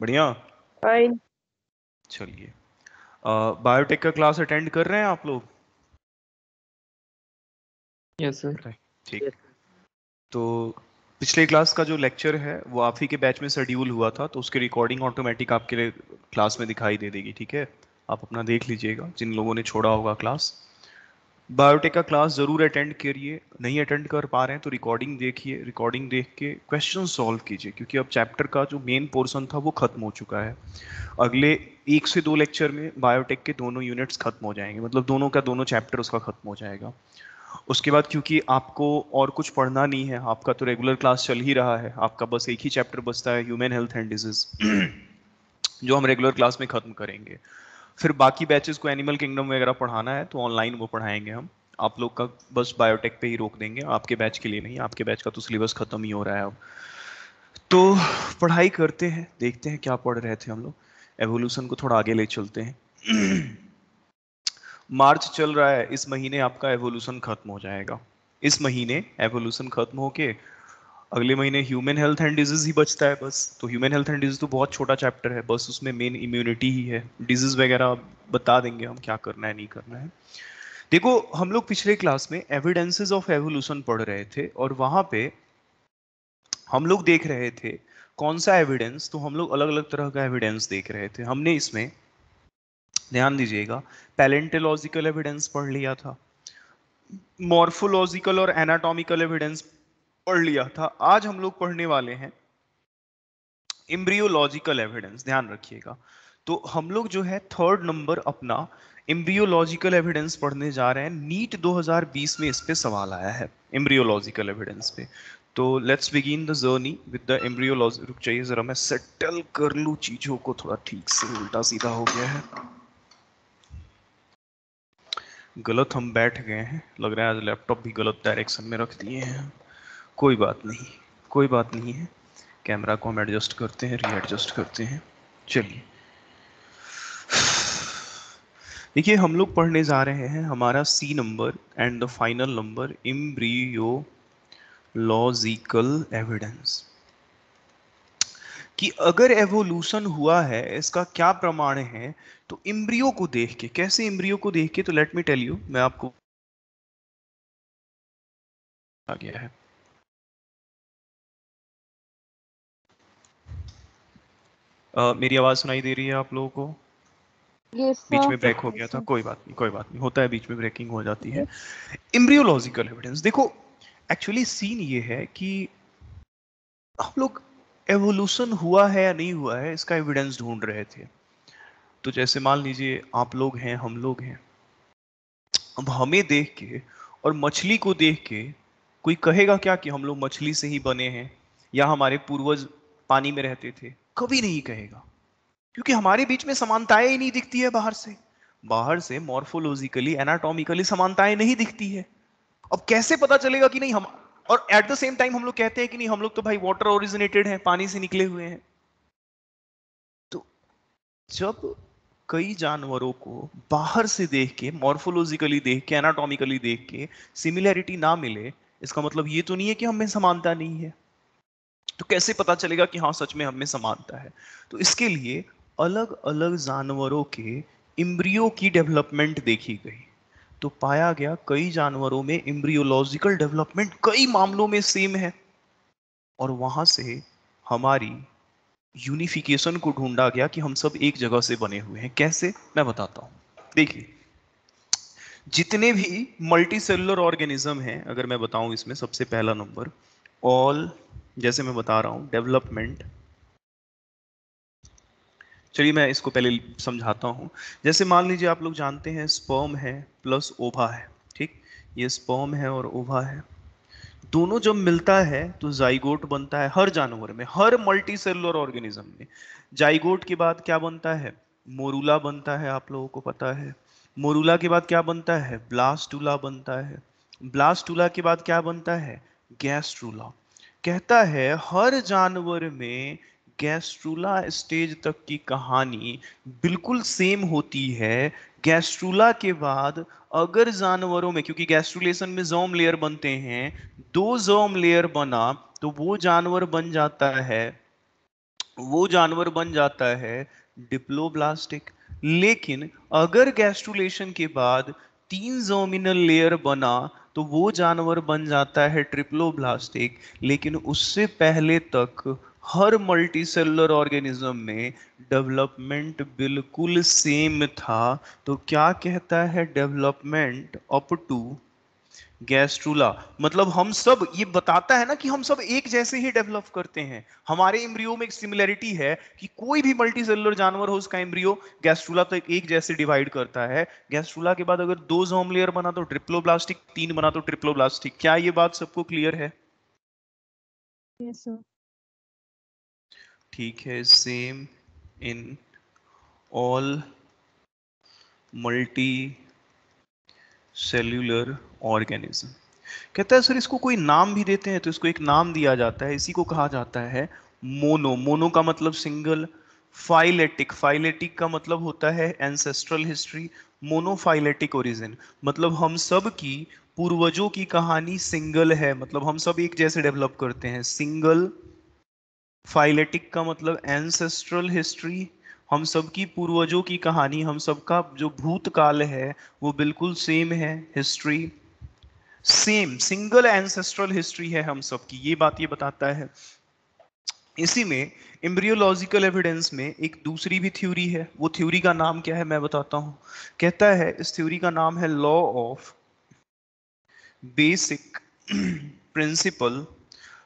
बढ़िया। फाइन। चलिए, बायोटेक का क्लास अटेंड कर रहे हैं आप लोग? Yes sir. ठीक। तो पिछले क्लास का जो लेक्चर है वो आप ही के बैच में शेड्यूल हुआ था, तो उसकी रिकॉर्डिंग ऑटोमेटिक आपके लिए क्लास में दिखाई दे देगी। ठीक है, आप अपना देख लीजिएगा जिन लोगों ने छोड़ा होगा क्लास। बायोटेक का क्लास जरूर अटेंड करिए, नहीं अटेंड कर पा रहे हैं तो रिकॉर्डिंग देखिए, रिकॉर्डिंग देख के क्वेश्चन सॉल्व कीजिए, क्योंकि अब चैप्टर का जो मेन पोर्शन था वो खत्म हो चुका है। अगले 1 से 2 लेक्चर में बायोटेक के दोनों यूनिट्स खत्म हो जाएंगे, मतलब दोनों का दोनों चैप्टर उसका खत्म हो जाएगा। उसके बाद क्योंकि आपको और कुछ पढ़ना नहीं है, आपका तो रेगुलर क्लास चल ही रहा है, आपका बस एक ही चैप्टर बचता है, ह्यूमन हेल्थ एंड डिजीज, जो हम रेगुलर क्लास में खत्म करेंगे। फिर बाकी बैचेस को एनिमल किंगडम वगैरह पढ़ाना है तो ऑनलाइन वो पढ़ाएंगे हम। आप लोग का बस बायोटेक पे ही रोक देंगे, आपके बैच के लिए नहीं, आपके बैच का तो सिलेबस खत्म ही हो रहा है अब। तो पढ़ाई करते हैं, देखते हैं क्या पढ़ रहे थे हम लोग, एवोल्यूशन को थोड़ा आगे ले चलते हैं। मार्च चल रहा है, इस महीने आपका एवोल्यूशन खत्म हो जाएगा। इस महीने एवोल्यूशन खत्म होके अगले महीने ह्यूमन हेल्थ एंड डिजीज ही बचता है बस। तो ह्यूमन हेल्थ एंड डिजीज तो बहुत छोटा चैप्टर है, बस उसमें मेन इम्यूनिटी ही है, डिजीज वगैरह बता देंगे हम क्या करना है नहीं करना है। देखो, हम लोग पिछले क्लास में एविडेंसेस ऑफ एवोल्यूशन पढ़ रहे थे और वहां पे हम लोग देख रहे थे कौन सा एविडेंस, तो हम लोग अलग अलग तरह का एविडेंस देख रहे थे। हमने इसमें, ध्यान दीजिएगा, पैलेंटोलॉजिकल एविडेंस पढ़ लिया था, मॉर्फोलॉजिकल और एनाटॉमिकल एविडेंस पढ़ लिया था। आज हम लोग पढ़ने वाले हैं एम्ब्रियोलॉजिकल एविडेंस, ध्यान रखिएगा। तो हम लोग जो है 3rd नंबर अपना एम्ब्रियोलॉजिकल एविडेंस पढ़ने जा रहे हैं। नीट 2020 में इस पे सवाल आया है एम्ब्रियोलॉजिकल एविडेंस पे। तो let's begin the journey with the embryology. रुक जाइए जरा, मैं सेटल कर लूं चीजों को, थोड़ा ठीक से उल्टा सीधा हो गया है, गलत हम बैठ गए हैं लग रहा है, आज लैपटॉप भी गलत डायरेक्शन में रख दिए हैं। कोई बात नहीं, कोई बात नहीं है, कैमरा को हम एडजस्ट करते हैं, रीएडजस्ट करते हैं। चलिए, देखिए हम लोग पढ़ने जा रहे हैं हमारा C number and the final number, embryological evidence, कि अगर एवोल्यूशन हुआ है इसका क्या प्रमाण है। तो एम्ब्रियो को देख के, कैसे एम्ब्रियो को देख के, तो लेट मी टेल यू, मैं आपको आ गया है। मेरी आवाज सुनाई दे रही है आप लोगों को? बीच में ब्रेक हो गया था, कोई बात नहीं, कोई बात नहीं, होता है, बीच में ब्रेकिंग हो जाती है। एम्ब्रियोलॉजिकल एविडेंस, देखो एक्चुअली सीन ये है कि हम लोग एवोल्यूशन हुआ है या नहीं हुआ है इसका एविडेंस ढूंढ रहे थे। तो जैसे मान लीजिए आप लोग हैं, हम लोग हैं, अब हमें देख के और मछली को देख के कोई कहेगा क्या कि हम लोग मछली से ही बने हैं या हमारे पूर्वज पानी में रहते थे? कभी नहीं कहेगा, क्योंकि हमारे बीच में समानताएं ही नहीं दिखती है बाहर से। बाहर से मॉर्फोलॉजिकली एनाटॉमिकली समानताएं नहीं दिखती है। अब कैसे पता चलेगा कि नहीं हम, और एट द सेम टाइम हम लोग कहते हैं कि नहीं हम लोग तो भाई वाटर ओरिजिनेटेड हैं, पानी से निकले हुए हैं। तो जब कई जानवरों को बाहर से देख के, मॉर्फोलॉजिकली देख के, एनाटॉमिकली देख के सिमिलैरिटी ना मिले, इसका मतलब ये तो नहीं है कि हमें समानता नहीं है। तो कैसे पता चलेगा कि हाँ सच में हमें समानता है? तो इसके लिए अलग अलग जानवरों के एम्ब्रियो की डेवलपमेंट देखी गई, तो पाया गया कई जानवरों में एम्ब्रियोलॉजिकल डेवलपमेंट कई मामलों में सेम है। और वहां से हमारी यूनिफिकेशन को ढूंढा गया कि हम सब एक जगह से बने हुए हैं। कैसे, मैं बताता हूं। देखिए, जितने भी मल्टी सेलुलर ऑर्गेनिज्म हैं, अगर मैं बताऊं इसमें सबसे पहला नंबर, ऑल, जैसे मैं बता रहा हूं डेवलपमेंट, चलिए मैं इसको पहले समझाता हूं। जैसे मान लीजिए आप लोग जानते हैं स्पर्म है प्लस ओवा है, ठीक, ये स्पर्म है और ओवा है, दोनों जब मिलता है तो जाइगोट बनता है। हर जानवर में, हर मल्टी सेलुलर ऑर्गेनिज्म में जाइगोट के बाद क्या बनता है? मोरूला बनता है, आप लोगों को पता है। मोरूला के बाद क्या बनता है? ब्लास्टूला बनता है। ब्लास्टूला के बाद क्या बनता है? गैस्ट्रूला। कहता है हर जानवर में गैस्ट्रूला स्टेज तक की कहानी बिल्कुल सेम होती है। गैस्ट्रूला के बाद अगर जानवरों में, क्योंकि गैस्ट्रुलेशन में जर्म लेयर बनते हैं, 2 जर्म लेयर बना तो वो जानवर बन जाता है वो जानवर बन जाता है डिप्लोब्लास्टिक। लेकिन अगर गैस्ट्रुलेशन के बाद 3 जर्मिनल लेयर बना तो वो जानवर बन जाता है ट्रिप्लोब्लास्टिक। लेकिन उससे पहले तक हर मल्टीसेलुलर ऑर्गेनिज्म में डेवलपमेंट बिल्कुल सेम था। तो क्या कहता है डेवलपमेंट अप टू गैस्ट्रूला। मतलब हम सब, ये बताता है ना कि हम सब एक जैसे ही डेवलप करते हैं। हमारे एम्ब्रियो में एक सिमिलरिटी है कि कोई भी मल्टीसेलुलर जानवर हो उसका एम्ब्रियो गैस्ट्रूला तो एक जैसे डिवाइड करता है। गैस्ट्रूला के बाद अगर 2 जर्म लेयर बना तो ट्रिप्लोब्लास्टिक, 3 बना तो ट्रिप्लोब्लास्टिक। क्या ये बात सबको क्लियर है? Yes sir. ठीक है। Same in all multi cellular organism. कहता है सर इसको कोई नाम भी देते हैं तो इसको एक नाम दिया जाता है, इसी को कहा जाता है मोनो। मोनो का मतलब सिंगल। फाइलेटिक, फाइलेटिक का मतलब होता है एंसेस्ट्रल हिस्ट्री। मोनोफाइलेटिक ओरिजिन मतलब हम सब की पूर्वजों की कहानी सिंगल है, मतलब हम सब एक जैसे डेवलप करते हैं। सिंगल। फाइलेटिक का मतलब एंसेस्ट्रल हिस्ट्री, हम सबकी पूर्वजों की कहानी, हम सबका जो भूतकाल है वो बिल्कुल सेम है। History same, single ancestral history है हम सबकी, ये बात ये बताता है। इसी में एम्ब्रियोलॉजिकल एविडेंस में एक दूसरी भी थ्योरी है। वो थ्योरी का नाम क्या है मैं बताता हूं। कहता है इस थ्योरी का नाम है लॉ ऑफ बेसिक प्रिंसिपल।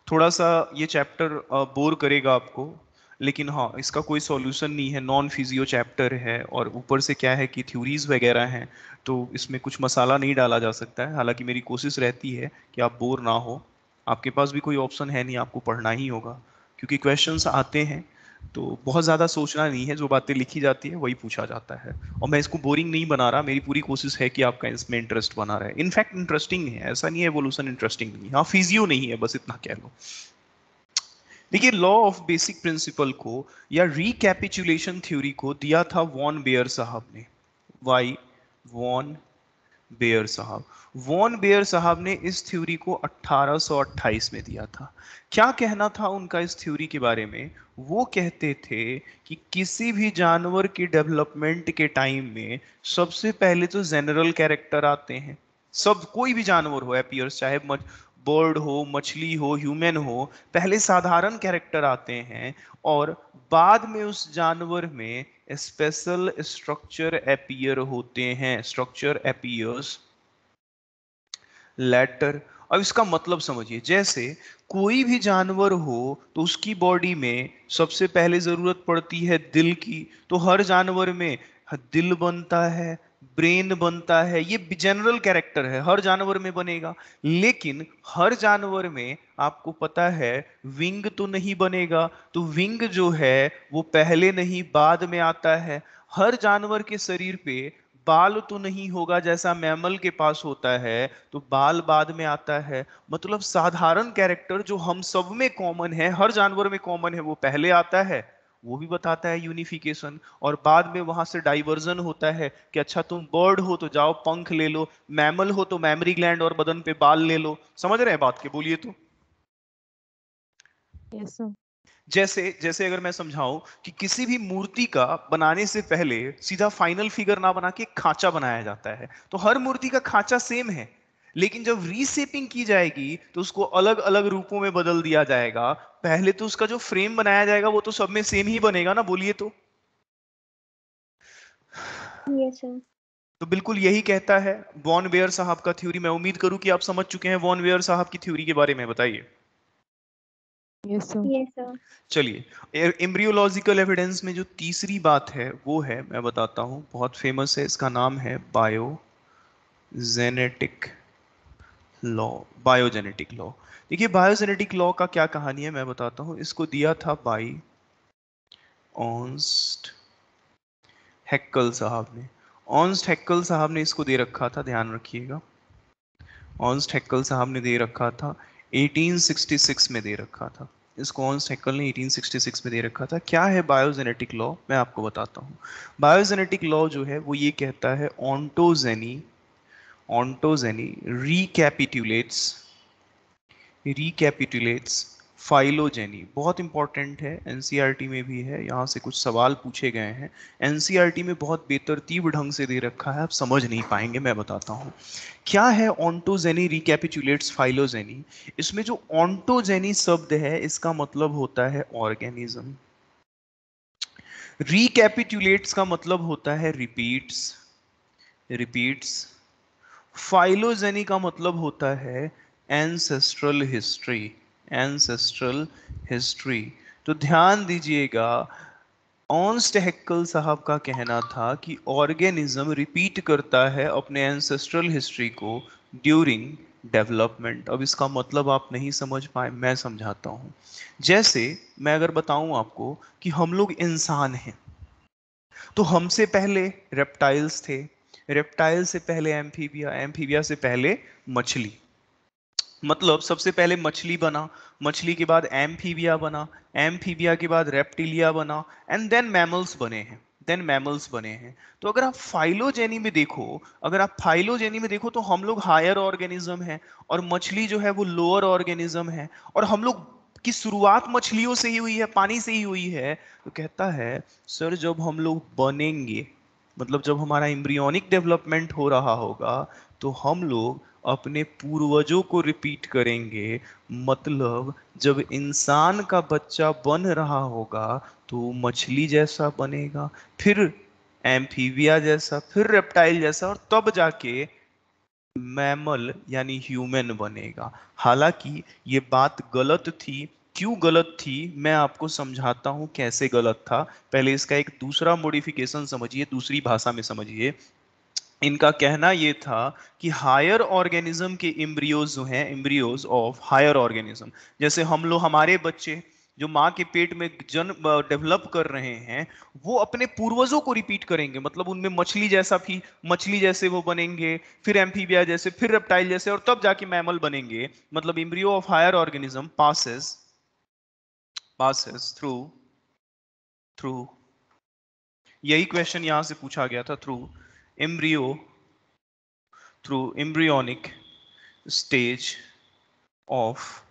थोड़ा सा ये चैप्टर बोर करेगा आपको, लेकिन हाँ इसका कोई सॉल्यूशन नहीं है, नॉन फिजियो चैप्टर है। और ऊपर से क्या है कि थ्योरीज वगैरह हैं, तो इसमें कुछ मसाला नहीं डाला जा सकता है। हालांकि मेरी कोशिश रहती है कि आप बोर ना हो। आपके पास भी कोई ऑप्शन है नहीं, आपको पढ़ना ही होगा, क्योंकि क्वेश्चंस आते हैं तो बहुत ज़्यादा सोचना नहीं है, जो बातें लिखी जाती है वही पूछा जाता है। और मैं इसको बोरिंग नहीं बना रहा, मेरी पूरी कोशिश है कि आपका इसमें इंटरेस्ट बना रहे। इनफैक्ट इंटरेस्टिंग है, ऐसा नहीं है एवोल्यूशन इंटरेस्टिंग नहीं है, हाँ फिजियो नहीं है, बस इतना कह लो। देखिए लॉ ऑफ बेसिक प्रिंसिपल को या रिकैपिचुलेशन थ्योरी को दिया था वॉन बेयर साहब ने। वाई? वॉन बेयर साहब। वॉन बेयर साहब ने इस थ्योरी को 1828 में दिया था। क्या कहना था उनका इस थ्योरी के बारे में? वो कहते थे कि किसी भी जानवर की डेवलपमेंट के टाइम में सबसे पहले तो जनरल कैरेक्टर आते हैं। सब, कोई भी जानवर हो एपियर्स, चाहे बर्ड हो, मछली हो, ह्यूमन हो, पहले साधारण कैरेक्टर आते हैं और बाद में उस जानवर में स्पेशल स्ट्रक्चर अपीयर होते हैं। Structure appears later. अब इसका मतलब समझिए, जैसे कोई भी जानवर हो तो उसकी बॉडी में सबसे पहले जरूरत पड़ती है दिल की, तो हर जानवर में दिल बनता है, ब्रेन बनता है। ये जनरल कैरेक्टर है, हर जानवर में बनेगा। लेकिन हर जानवर में आपको पता है विंग तो नहीं बनेगा, तो विंग जो है वो पहले नहीं बाद में आता है। हर जानवर के शरीर पे बाल तो नहीं होगा जैसा मैमल के पास होता है, तो बाल बाद में आता है। मतलब साधारण कैरेक्टर जो हम सब में कॉमन है, हर जानवर में कॉमन है, वो पहले आता है। वो भी बताता है यूनिफिकेशन। और बाद में वहां से डाइवर्जन होता है कि अच्छा तुम बर्ड हो तो जाओ पंख ले लो, मैमल हो तो मैमरी ग्लैंड और बदन पे बाल ले लो। समझ रहे हैं बात के? बोलिए तो। Yes sir. जैसे जैसे अगर मैं समझाऊं कि किसी भी मूर्ति का बनाने से पहले सीधा फाइनल फिगर ना बना के एक खांचा बनाया जाता है, तो हर मूर्ति का खांचा सेम है। लेकिन जब रीसेपिंग की जाएगी तो उसको अलग अलग रूपों में बदल दिया जाएगा। पहले तो उसका जो फ्रेम बनाया जाएगा वो तो सब में सेम ही बनेगा ना, बोलिए तो। Yes sir. तो बिल्कुल यही कहता है वॉन वेयर साहब का थ्योरी। मैं उम्मीद करूं कि आप समझ चुके हैं वॉन वेयर साहब की थ्योरी के बारे में। बताइए। Yes sir. Yes sir. चलिए एम्ब्रियोलॉजिकल एविडेंस में जो तीसरी बात है वो है, मैं बताता हूँ, बहुत फेमस है, इसका नाम है बायोजेनेटिक लॉ। Biogenetic law. देखिए बायोजेनेटिक लॉ का क्या कहानी है मैं बताता हूँ। इसको दिया था बाई ऑर्न्स्ट हैक्कल साहब ने। ऑर्न्स्ट हैक्कल साहब ने इसको दे रखा था, ध्यान रखिएगा। ऑर्न्स्ट हैक्कल साहब ने दे रखा था 1866 में दे रखा था। इसको ऑर्न्स्ट हैक्कल ने 1866 में दे रखा था। क्या है बायोजेनेटिक लॉ, मैं आपको बताता हूँ। बायोजेनेटिक लॉ जो है वो ये कहता है ऑन्टोजेनी, ऑन्टोजेनी रिकैपिटुलेट्स, रिकैपिटुलेट्स फाइलोजेनी बहुत इंपॉर्टेंट है, एनसीईआरटी में भी है, यहाँ से कुछ सवाल पूछे गए हैं। एनसीईआरटी में बहुत बेतरतीब ढंग से दे रखा है, आप समझ नहीं पाएंगे, मैं बताता हूँ क्या है। Ontogeny recapitulates phylogeny. इसमें जो ऑन्टोजेनी शब्द है इसका मतलब होता है ऑर्गेनिज्म, रिकैपिचुलेट्स का मतलब होता है रिपीट्स, रिपीट्स। फाइलोजेनी का मतलब होता है एंसेस्ट्रल हिस्ट्री, एंसेस्ट्रल हिस्ट्री। तो ध्यान दीजिएगा, ऑर्न्स्ट हैक्कल साहब का कहना था कि ऑर्गेनिज्म रिपीट करता है अपने एंसेस्ट्रल हिस्ट्री को ड्यूरिंग डेवलपमेंट। अब इसका मतलब आप नहीं समझ पाए, मैं समझाता हूं। जैसे मैं अगर बताऊं आपको कि हम लोग इंसान हैं, तो हमसे पहले रेप्टाइल्स थे, रेप्टाइल से पहले एम्फीबिया, एम्फीबिया से पहले मछली। मतलब सबसे पहले मछली बना, मछली के बाद एम्फीबिया बना, एम्फीबिया के बाद रेप्टिलिया बना, एंड देन मैमल्स बने हैं, देन मैमल्स बने हैं। तो अगर आप फाइलोजेनी में देखो, अगर आप फाइलोजेनी में देखो तो हम लोग हायर ऑर्गेनिज्म हैं और मछली जो है वो लोअर ऑर्गेनिज्म है, और हम लोग की शुरुआत मछलियों से ही हुई है, पानी से ही हुई है। तो कहता है सर जब हम लोग बनेंगे, मतलब जब हमारा एम्ब्रियोनिक डेवलपमेंट हो रहा होगा, तो हम लोग अपने पूर्वजों को रिपीट करेंगे। मतलब जब इंसान का बच्चा बन रहा होगा तो मछली जैसा बनेगा, फिर एम्फीबिया जैसा, फिर रेप्टाइल जैसा, और तब जाके मैमल यानी ह्यूमन बनेगा। हालांकि ये बात गलत थी। क्यों गलत थी मैं आपको समझाता हूं कैसे गलत था। पहले इसका एक दूसरा मॉडिफिकेशन समझिए, दूसरी भाषा में समझिए। इनका कहना यह था कि हायर ऑर्गेनिज्म के एम्ब्रियोज जो हैं, एम्ब्रियोज ऑफ हायर ऑर्गेनिज्म, जैसे हम लोग, हमारे बच्चे जो माँ के पेट में जन्म डेवलप कर रहे हैं, वो अपने पूर्वजों को रिपीट करेंगे। मतलब उनमें मछली जैसा भी, मछली जैसे वो बनेंगे, फिर एम्फीबिया जैसे, फिर रेप्टाइल जैसे, और तब जाके मैमल बनेंगे। मतलब embryo of higher organism passes, passes through, through, यही क्वेश्चन यहां से पूछा गया था, through embryo, through embryonic stage of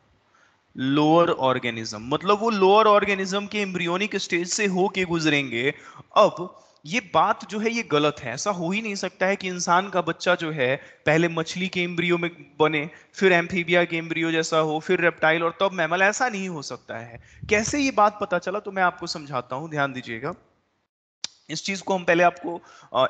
lower organism. मतलब वो लोअर ऑर्गेनिज्म के एम्ब्रियोनिक स्टेज से होके गुजरेंगे। अब ये बात जो है ये गलत है। ऐसा हो ही नहीं सकता है कि इंसान का बच्चा जो है पहले मछली के एम्ब्रियो में बने, फिर एम्फीबिया के एम्ब्रियो जैसा हो, फिर रेप्टाइल, और तब मैमल। ऐसा नहीं हो सकता है। कैसे ये बात पता चला तो मैं आपको समझाता हूं, ध्यान दीजिएगा। इस चीज को हम पहले आपको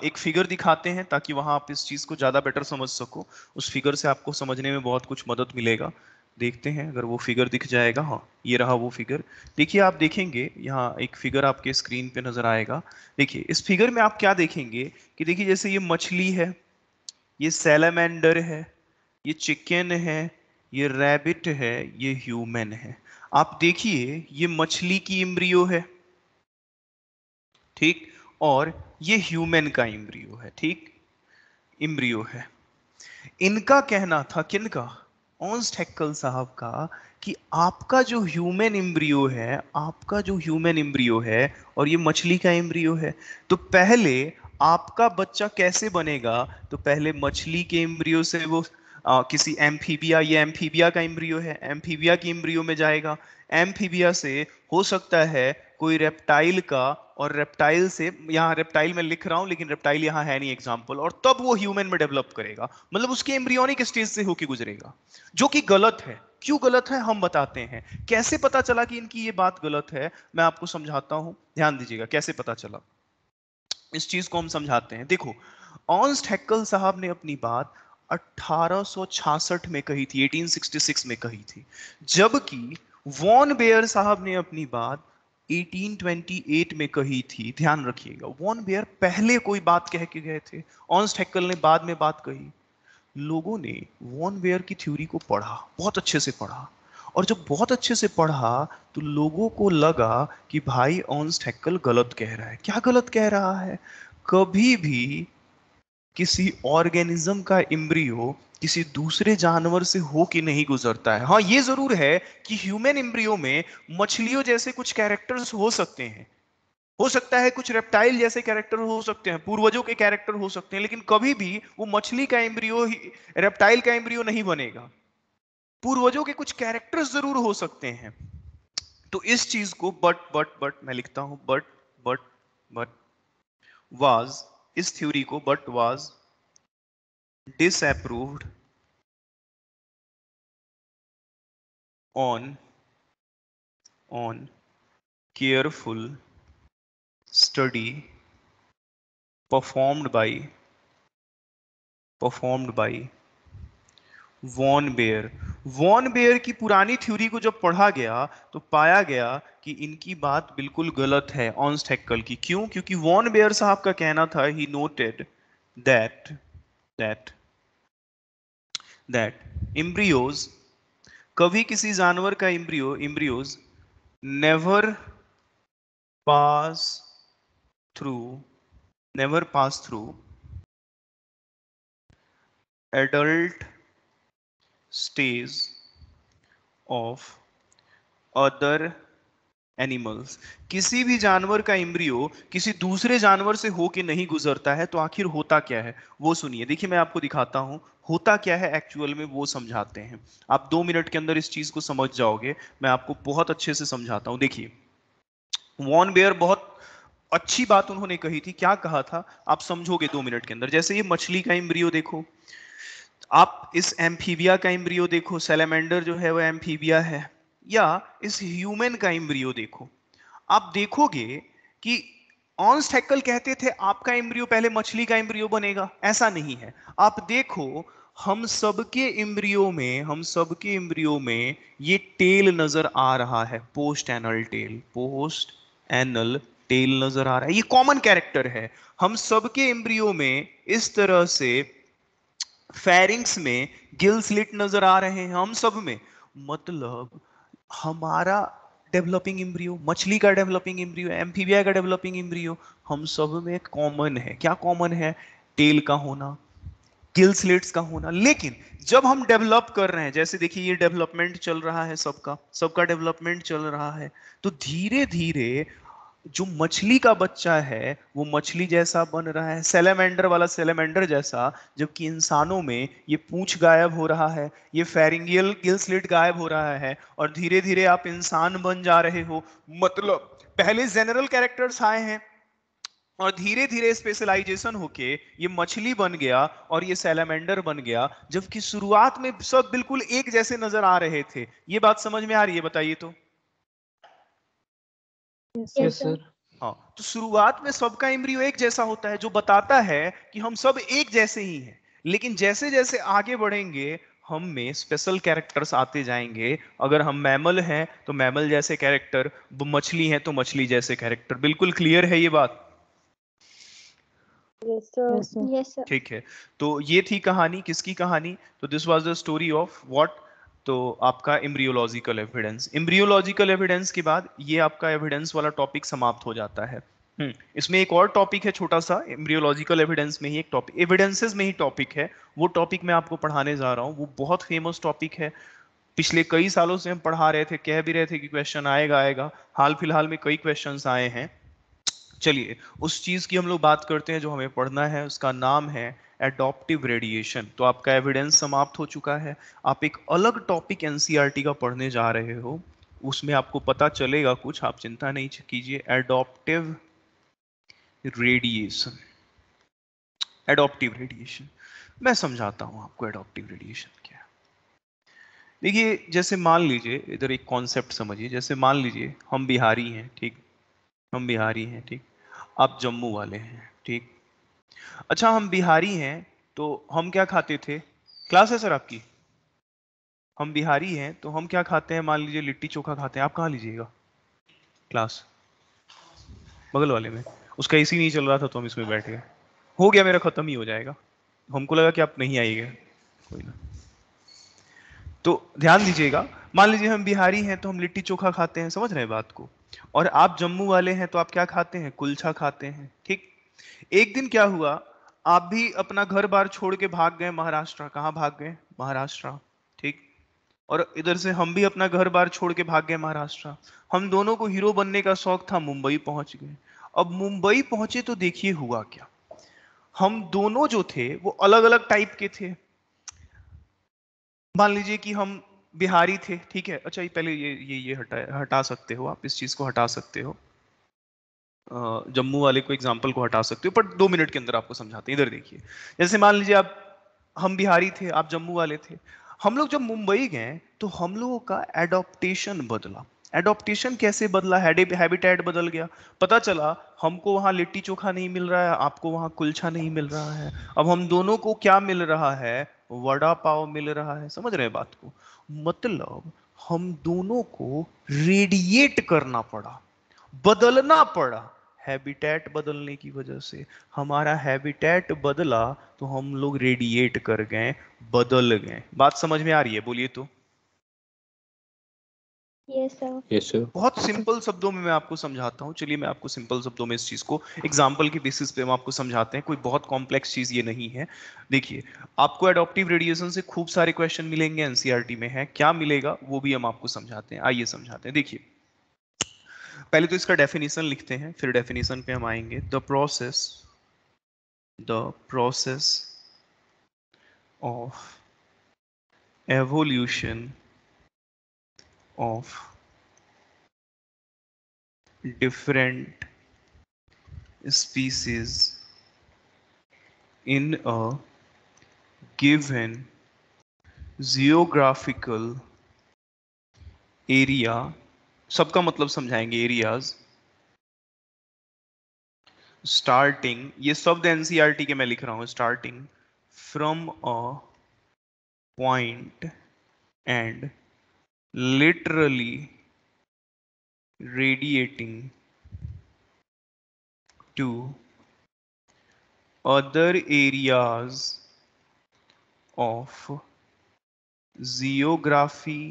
एक फिगर दिखाते हैं ताकि वहां आप इस चीज को ज्यादा बेटर समझ सको। उस फिगर से आपको समझने में बहुत कुछ मदद मिलेगा। देखते हैं अगर वो फिगर दिख जाएगा। हाँ, ये रहा वो फिगर। देखिए, आप देखेंगे यहाँ एक फिगर आपके स्क्रीन पे नजर आएगा। देखिए इस फिगर में आप क्या देखेंगे कि देखिए जैसे ये मछली है, ये सैलामेंडर है, ये चिकन है, ये रैबिट है, ये ह्यूमन है। आप देखिए ये मछली की एम्ब्रियो है, ठीक, और ये ह्यूमन का एम्ब्रियो है, ठीक, एम्ब्रियो है। इनका कहना था, किनका, ऑर्न्स्ट हैक्कल साहब का, कि आपका जो ह्यूमन एम्ब्रियो है, आपका जो ह्यूमन एम्ब्रियो है और ये मछली का एम्ब्रियो है, तो पहले आपका बच्चा कैसे बनेगा। तो पहले मछली के एम्ब्रियो से वो किसी एम्फीबिया, ये एम्फीबिया का एम्ब्रियो है, एम्फीबिया की एम्ब्रियो में जाएगा। एम्फीबिया से हो सकता है कोई रेप्टाइल का, और रेप्टाइल से, यहाँ रेप्टाइल में लिख रहा हूं लेकिन रेप्टाइल यहाँ है नहीं एग्जाम्पल, और तब वो ह्यूमन में डेवलप करेगा। मतलब उसके एम्ब्रियोनिक स्टेज से होके गुजरेगा, जो कि गलत है। क्यों गलत है हम बताते हैं। कैसे पता चला कि इनकी ये बात गलत है, मैं आपको समझाता हूं, ध्यान दीजिएगा कैसे पता चला। इस चीज को हम समझाते हैं। देखो, ऑर्न्स्ट हैक्कल साहब ने अपनी बात 1866 में कही थी, 1866 में कही थी, जबकि वॉन बेयर साहब ने अपनी बात 1828 में कही थी। ध्यान रखिएगा, वॉन बेयर पहले कोई बात कह के गए थे, ऑर्न्स्ट हैक्कल ने बाद में बात कही। लोगों ने वॉन बेयर की थ्योरी को पढ़ा, बहुत अच्छे से पढ़ा, और जब बहुत अच्छे से पढ़ा तो लोगों को लगा कि भाई ऑर्न्स्ट हैक्कल गलत कह रहा है। क्या गलत कह रहा है। कभी भी किसी ऑर्गेनिज्म का एम्ब्रियो किसी दूसरे जानवर से हो के नहीं गुजरता है। हाँ, ये जरूर है कि ह्यूमन एम्ब्रियो में मछलियों जैसे कुछ कैरेक्टर्स हो सकते हैं, हो सकता है कुछ रेप्टाइल जैसे कैरेक्टर हो सकते हैं, पूर्वजों के कैरेक्टर हो सकते हैं, लेकिन कभी भी वो मछली का एम्ब्रियो, रेप्टाइल का एम्ब्रियो नहीं बनेगा। पूर्वजों के कुछ कैरेक्टर्स जरूर हो सकते हैं, तो इस चीज को बट मैं लिखता हूं बट वाज, इस थ्योरी को but was disapproved on careful study performed by von Baer की पुरानी थ्योरी को जब पढ़ा गया तो पाया गया कि इनकी बात बिल्कुल गलत है ऑर्न्स्ट हैक्कल की। क्यों? क्योंकि वॉन बेयर साहब का कहना था, he noted that that that embryos, कभी किसी जानवर का embryos never pass through adult stage of other animals. किसी भी जानवर का एम्ब्रियो किसी दूसरे जानवर से होके नहीं गुजरता है, तो आखिर होता क्या है वो सुनिए। देखिए मैं आपको दिखाता हूं होता क्या है एक्चुअल में, वो समझाते हैं। आप 2 मिनट के अंदर इस चीज को समझ जाओगे, मैं आपको बहुत अच्छे से समझाता हूं। देखिए वॉन बेयर बहुत अच्छी बात उन्होंने कही थी। क्या कहा था आप समझोगे 2 मिनट के अंदर। जैसे ये मछली का एम्ब्रियो देखो, आप इस एम्फीबिया का एम्ब्रियो देखो, सैलेमेंडर जो है वो एम्फीबिया है, या इस ह्यूमन का एम्ब्रियो देखो, आप देखोगे कि ऑर्न्स्ट हैक्कल कहते थे आपका एम्ब्रियो पहले मछली का एम्ब्रियो बनेगा, ऐसा नहीं है। आप देखो हम सबके एम्ब्रियो में ये टेल नजर आ रहा है, पोस्ट एनल टेल नजर आ रहा है। ये कॉमन कैरेक्टर है हम सबके एम्ब्रियो में। इस तरह से फेरिंग्स में गिल स्लिट नजर आ रहे हैं हम सब में। मतलब हमारा डेवलपिंग एम्ब्रियो, मछली का डेवलपिंग एम्ब्रियो, एम्फीबिया का डेवलपिंग एम्ब्रियो, हम सब में कॉमन है। क्या कॉमन है? टेल का होना, गिल स्लिट्स का होना। लेकिन जब हम डेवलप कर रहे हैं, जैसे देखिए ये डेवलपमेंट चल रहा है, सबका डेवलपमेंट चल रहा है, तो धीरे धीरे जो मछली का बच्चा है वो मछली जैसा बन रहा है, सैलेमेंडर वाला सैलेमेंडर जैसा। जबकि इंसानों में ये पूंछ गायब हो रहा है, ये फेरिंगियल गिल स्लिट गायब हो रहा है, और धीरे धीरे आप इंसान बन जा रहे हो। मतलब पहले जनरल कैरेक्टर्स आए हैं और धीरे धीरे स्पेशलाइजेशन होके ये मछली बन गया और ये सैलेमेंडर बन गया। जबकि शुरुआत में सब बिल्कुल एक जैसे नजर आ रहे थे। ये बात समझ में आ रही है? बताइए तो। Yes sir. हाँ, तो शुरुआत में सबका एम्ब्रियो एक जैसा होता है, जो बताता है कि हम सब एक जैसे ही हैं। लेकिन जैसे जैसे आगे बढ़ेंगे हम में स्पेशल कैरेक्टर्स आते जाएंगे। अगर हम मैमल हैं तो मैमल जैसे कैरेक्टर, मछली हैं तो मछली जैसे कैरेक्टर। बिल्कुल क्लियर है ये बात? Yes sir. Yes sir. ठीक है। तो ये थी कहानी, किसकी कहानी? तो this was the story of what, तो आपका एम्ब्रियोलॉजिकल एविडेंस। एम्ब्रियोलॉजिकल एविडेंस के बाद ये आपका एविडेंस वाला टॉपिक समाप्त हो जाता है। इसमें एक और टॉपिक है छोटा सा, एम्ब्रियोलॉजिकल एविडेंस में ही एक टॉपिक, एविडेंसेस में ही टॉपिक है। वो टॉपिक मैं आपको पढ़ाने जा रहा हूँ, वो बहुत फेमस टॉपिक है। पिछले कई सालों से हम पढ़ा रहे थे, कह भी रहे थे कि क्वेश्चन आएगा आएगा। हाल फिलहाल में कई क्वेश्चंस आए हैं। चलिए उस चीज की हम लोग बात करते हैं जो हमें पढ़ना है। उसका नाम है एडॉप्टिव रेडिएशन। तो आपका एविडेंस समाप्त हो चुका है। आप एक अलग टॉपिक एनसीईआरटी का पढ़ने जा रहे हो, उसमें आपको पता चलेगा कुछ, आप चिंता नहीं कीजिए। एडॉप्टिव रेडिएशन, एडॉप्टिव रेडिएशन मैं समझाता हूं आपको एडॉप्टिव रेडिएशन क्या है। देखिए जैसे मान लीजिए, इधर एक कॉन्सेप्ट समझिए। जैसे मान लीजिए हम बिहारी हैं, ठीक, हम बिहारी हैं, ठीक, आप जम्मू वाले हैं, ठीक। अच्छा हम बिहारी हैं तो हम क्या खाते थे? क्लास है सर आपकी? हम बिहारी हैं तो हम क्या खाते हैं? मान लीजिए लिट्टी चोखा खाते हैं। आप कहाँ लीजिएगा क्लास? बगल वाले में। उसका एसी नहीं चल रहा था तो हम इसमें बैठ गए। हो गया, मेरा खत्म ही हो जाएगा। हमको लगा कि आप नहीं आइएगा, कोई ना। तो ध्यान दीजिएगा, मान लीजिए हम बिहारी हैं तो हम लिट्टी चोखा खाते हैं, समझ रहे हैं बात को। और आप जम्मू वाले हैं तो आप क्या खाते हैं? कुलचा खाते हैं, ठीक। एक दिन क्या हुआ, आप भी अपना घर बार छोड़ के भाग गए महाराष्ट्र। कहाँ भाग गए? महाराष्ट्र, ठीक। और इधर से हम भी अपना घर बार छोड़ के भाग गए महाराष्ट्र। हम दोनों को हीरो बनने का शौक था, मुंबई पहुंच गए। अब मुंबई पहुंचे तो देखिए हुआ क्या। हम दोनों जो थे वो अलग अलग टाइप के थे। मान लीजिए कि हम बिहारी थे, ठीक है। अच्छा, ये पहले ये हटा सकते हो आप, इस चीज को हटा सकते हो, जम्मू वाले को एग्जाम्पल को हटा सकते हो, पर 2 मिनट के अंदर आपको समझाते हैं। इधर देखिए, जैसे मान लीजिए आप, हम बिहारी थे, आप जम्मू वाले थे। हम लोग जब मुंबई गए तो हम लोगों का एडॉप्टेशन बदला। एडॉप्टेशन कैसे बदला? हैबिटेट बदल गया। पता चला हमको वहां लिट्टी चोखा नहीं मिल रहा है, आपको वहां कुलचा नहीं मिल रहा है। अब हम दोनों को क्या मिल रहा है? वड़ा पाव मिल रहा है। समझ रहे हैं बात को? मतलब हम दोनों को रेडिएट करना पड़ा, बदलना पड़ा। हैबिटेट बदलने की वजह से हमारा हैबिटेट बदला, तो हम लोग रेडिएट कर गए, बदल गए। बात समझ में आ रही है? बोलिए तो। Yes sir. Yes sir. बहुत सिंपल शब्दों में मैं आपको समझाता हूँ। चलिए मैं आपको सिंपल शब्दों में इस चीज को एग्जाम्पल की बेसिस पे हम आपको समझाते हैं। कोई बहुत कॉम्प्लेक्स चीज ये नहीं है। देखिए, आपको एडॉप्टिव रेडिएशन से खूब सारे क्वेश्चन मिलेंगे, एनसीईआरटी में है। क्या मिलेगा वो भी हम आपको समझाते हैं। आइए समझाते हैं। देखिए, पहले तो इसका डेफिनेशन लिखते हैं, फिर डेफिनेशन पे हम आएंगे। The process of evolution of different species in a given geographical area। सबका मतलब समझाएंगे, एरियाज। स्टार्टिंग, ये शब्द एनसीईआरटी के मैं लिख रहा हूं, starting from a point and literally radiating to other areas of geography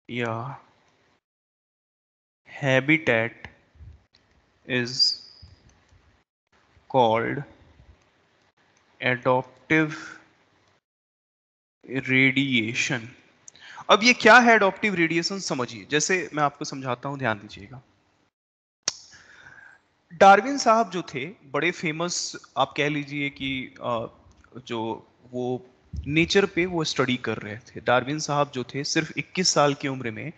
या habitat is called adaptive radiation। अब ये क्या है एडॉप्टिव रेडिएशन? समझिए, जैसे मैं आपको समझाता हूं, ध्यान दीजिएगा। डार्विन साहब जो थे, बड़े फेमस, आप कह लीजिए कि जो वो नेचर पे वो स्टडी कर रहे थे। डार्विन साहब जो थे, सिर्फ 21 साल की उम्र में।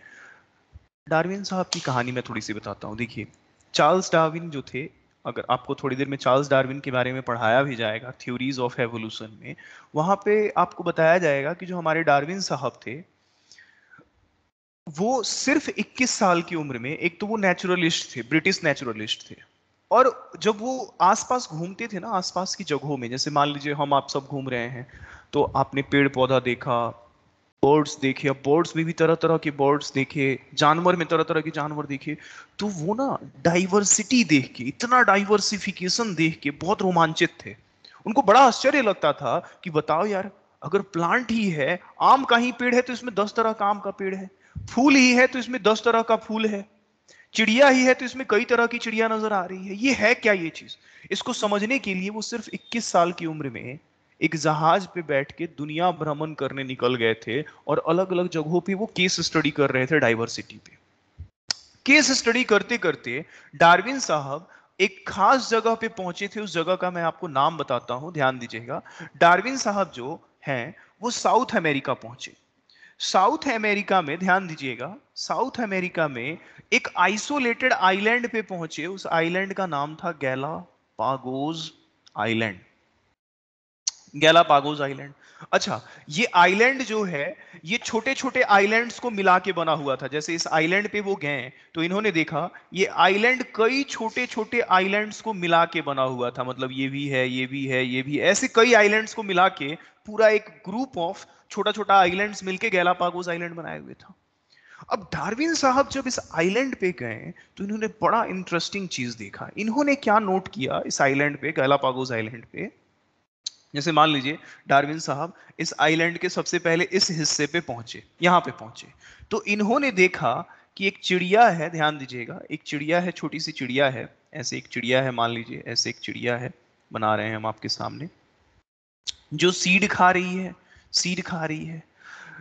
डार्विन साहब की कहानी मैं थोड़ी सी बताता हूँ। देखिए, चार्ल्स डार्विन जो थे, अगर आपको थोड़ी देर में चार्ल्स डार्विन के बारे में पढ़ाया भी जाएगा थ्योरीज ऑफ एवोल्यूशन में, वहां पे आपको बताया जाएगा कि जो हमारे डार्विन साहब थे, वो सिर्फ 21 साल की उम्र में, एक तो वो नेचुरलिस्ट थे, ब्रिटिश नेचुरलिस्ट थे। और जब वो आसपास घूमते थे ना, आसपास की जगहों में, जैसे मान लीजिए हम आप सब घूम रहे हैं, तो आपने पेड़ पौधा देखा, बर्ड्स देखे। अब बर्ड्स में भी तरह तरह के बर्ड्स देखे, जानवर में तरह तरह के जानवर देखे। तो वो ना डाइवर्सिटी देख के, इतना डाइवर्सिफिकेशन देख के बहुत रोमांचित थे। उनको बड़ा आश्चर्य लगता था कि बताओ यार, अगर प्लांट ही है, आम का ही पेड़ है तो इसमें 10 तरह का आम का पेड़ है, फूल ही है तो इसमें 10 तरह का फूल है, चिड़िया ही है तो इसमें कई तरह की चिड़िया नजर आ रही है। ये है क्या ये चीज? इसको समझने के लिए वो सिर्फ 21 साल की उम्र में एक जहाज पे बैठ के दुनिया भ्रमण करने निकल गए थे, और अलग अलग जगहों पे वो केस स्टडी कर रहे थे डाइवर्सिटी पे। केस स्टडी करते करते डार्विन साहब एक खास जगह पे पहुंचे थे। उस जगह का मैं आपको नाम बताता हूं, ध्यान दीजिएगा। डार्विन साहब जो हैं, वो साउथ अमेरिका पहुंचे। साउथ अमेरिका में, ध्यान दीजिएगा, साउथ अमेरिका में एक आइसोलेटेड आइलैंड पे पहुंचे। उस आइलैंड का नाम था गैलापागोस आइलैंड। Galapagos island. अच्छा, ये आइलैंड जो है, ये छोटे छोटे आइलैंड्स को मिला के बना हुआ था। जैसे इस आइलैंड पे वो गए तो इन्होंने देखा ये आइलैंड कई छोटे छोटे आइलैंड्स को मिला के बना हुआ था। मतलब ये भी है, ये भी है, ये भी है, ऐसे कई आइलैंड्स को मिला के पूरा एक ग्रुप ऑफ छोटा छोटा आइलैंड्स मिलके गैलापागोस आइलैंड बनाए हुए था। अब डार्विन साहब जब इस आइलैंड पे गए तो इन्होंने बड़ा इंटरेस्टिंग चीज देखा। इन्होंने क्या नोट किया इस आइलैंड पे, गैलापागोस आइलैंड पे? जैसे मान लीजिए डार्विन साहब इस आइलैंड के सबसे पहले इस हिस्से पे पहुंचे, यहां पे पहुंचे, तो इन्होंने देखा कि एक चिड़िया है। ध्यान दीजिएगा, एक चिड़िया है, छोटी सी चिड़िया है। ऐसे एक चिड़िया है, मान लीजिए ऐसे एक चिड़िया है, बना रहे हैं हम आपके सामने, जो सीड खा रही है, सीड खा रही है।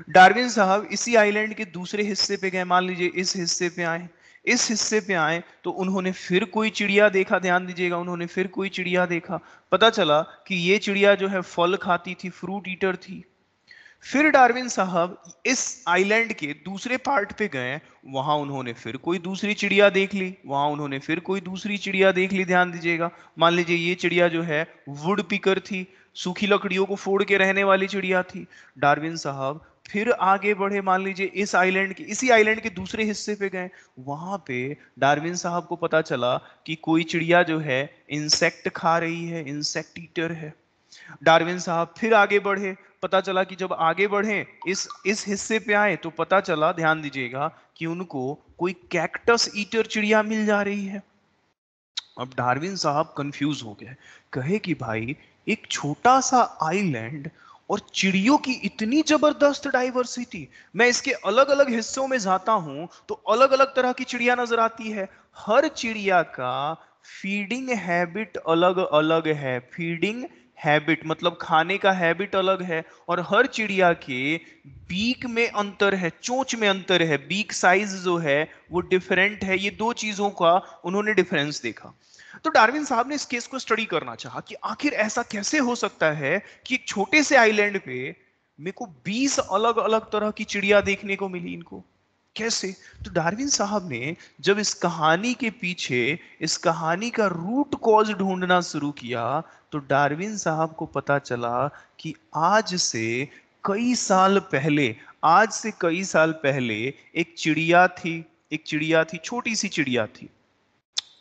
डार्विन साहब इसी आइलैंड के दूसरे हिस्से पे गए, मान लीजिए इस हिस्से पे आए। इस हिस्से पे आए तो उन्होंने फिर कोई चिड़िया देखा। ध्यान दीजिएगा, उन्होंने फिर कोई चिड़िया देखा। पता चला कि ये चिड़िया जो है फल खाती थी, फ्रूट ईटर थी। फिर डार्विन साहब इस आइलैंड के दूसरे पार्ट पे गए, वहां उन्होंने फिर कोई दूसरी चिड़िया देख ली, वहां उन्होंने फिर कोई दूसरी चिड़िया देख ली। ध्यान दीजिएगा, मान लीजिए ये चिड़िया जो है वुड पिकर थी, सूखी लकड़ियों को फोड़ के रहने वाली चिड़िया थी। डार्विन साहब फिर आगे बढ़े, मान लीजिए इस आइलैंड के, इसी आइलैंड के दूसरे हिस्से पे गए, वहां पे डार्विन साहब को पता चला कि कोई चिड़िया जो है इंसेक्ट खा रही है, इंसेक्ट ईटर है। डार्विन साहब फिर आगे बढ़े, पता चला कि जब आगे बढ़े इस हिस्से पे आए तो पता चला, ध्यान दीजिएगा, कि उनको कोई कैक्टस ईटर चिड़िया मिल जा रही है। अब डार्विन साहब कंफ्यूज हो गए, कहे कि भाई एक छोटा सा आइलैंड और चिड़ियों की इतनी जबरदस्त डाइवर्सिटी, मैं इसके अलग अलग हिस्सों में जाता हूं तो अलग अलग तरह की चिड़िया नजर आती है, हर चिड़िया का फीडिंग हैबिट अलग अलग है, फीडिंग हैबिट मतलब खाने का हैबिट अलग है, और हर चिड़िया के बीक में अंतर है, चोंच में अंतर है, बीक साइज जो है वो डिफरेंट है। ये दो चीजों का उन्होंने डिफरेंस देखा। तो डार्विन साहब ने इस केस को स्टडी करना चाहा कि आखिर ऐसा कैसे हो सकता है कि एक छोटे से आइलैंड पे मेरे को 20 अलग अलग तरह की चिड़िया देखने को मिली, इनको कैसे? तो डार्विन साहब ने जब इस कहानी के पीछे, इस कहानी का रूट कॉज ढूंढना शुरू किया, तो डार्विन साहब को पता चला कि आज से कई साल पहले, आज से कई साल पहले एक चिड़िया थी, एक चिड़िया थी, छोटी सी चिड़िया थी।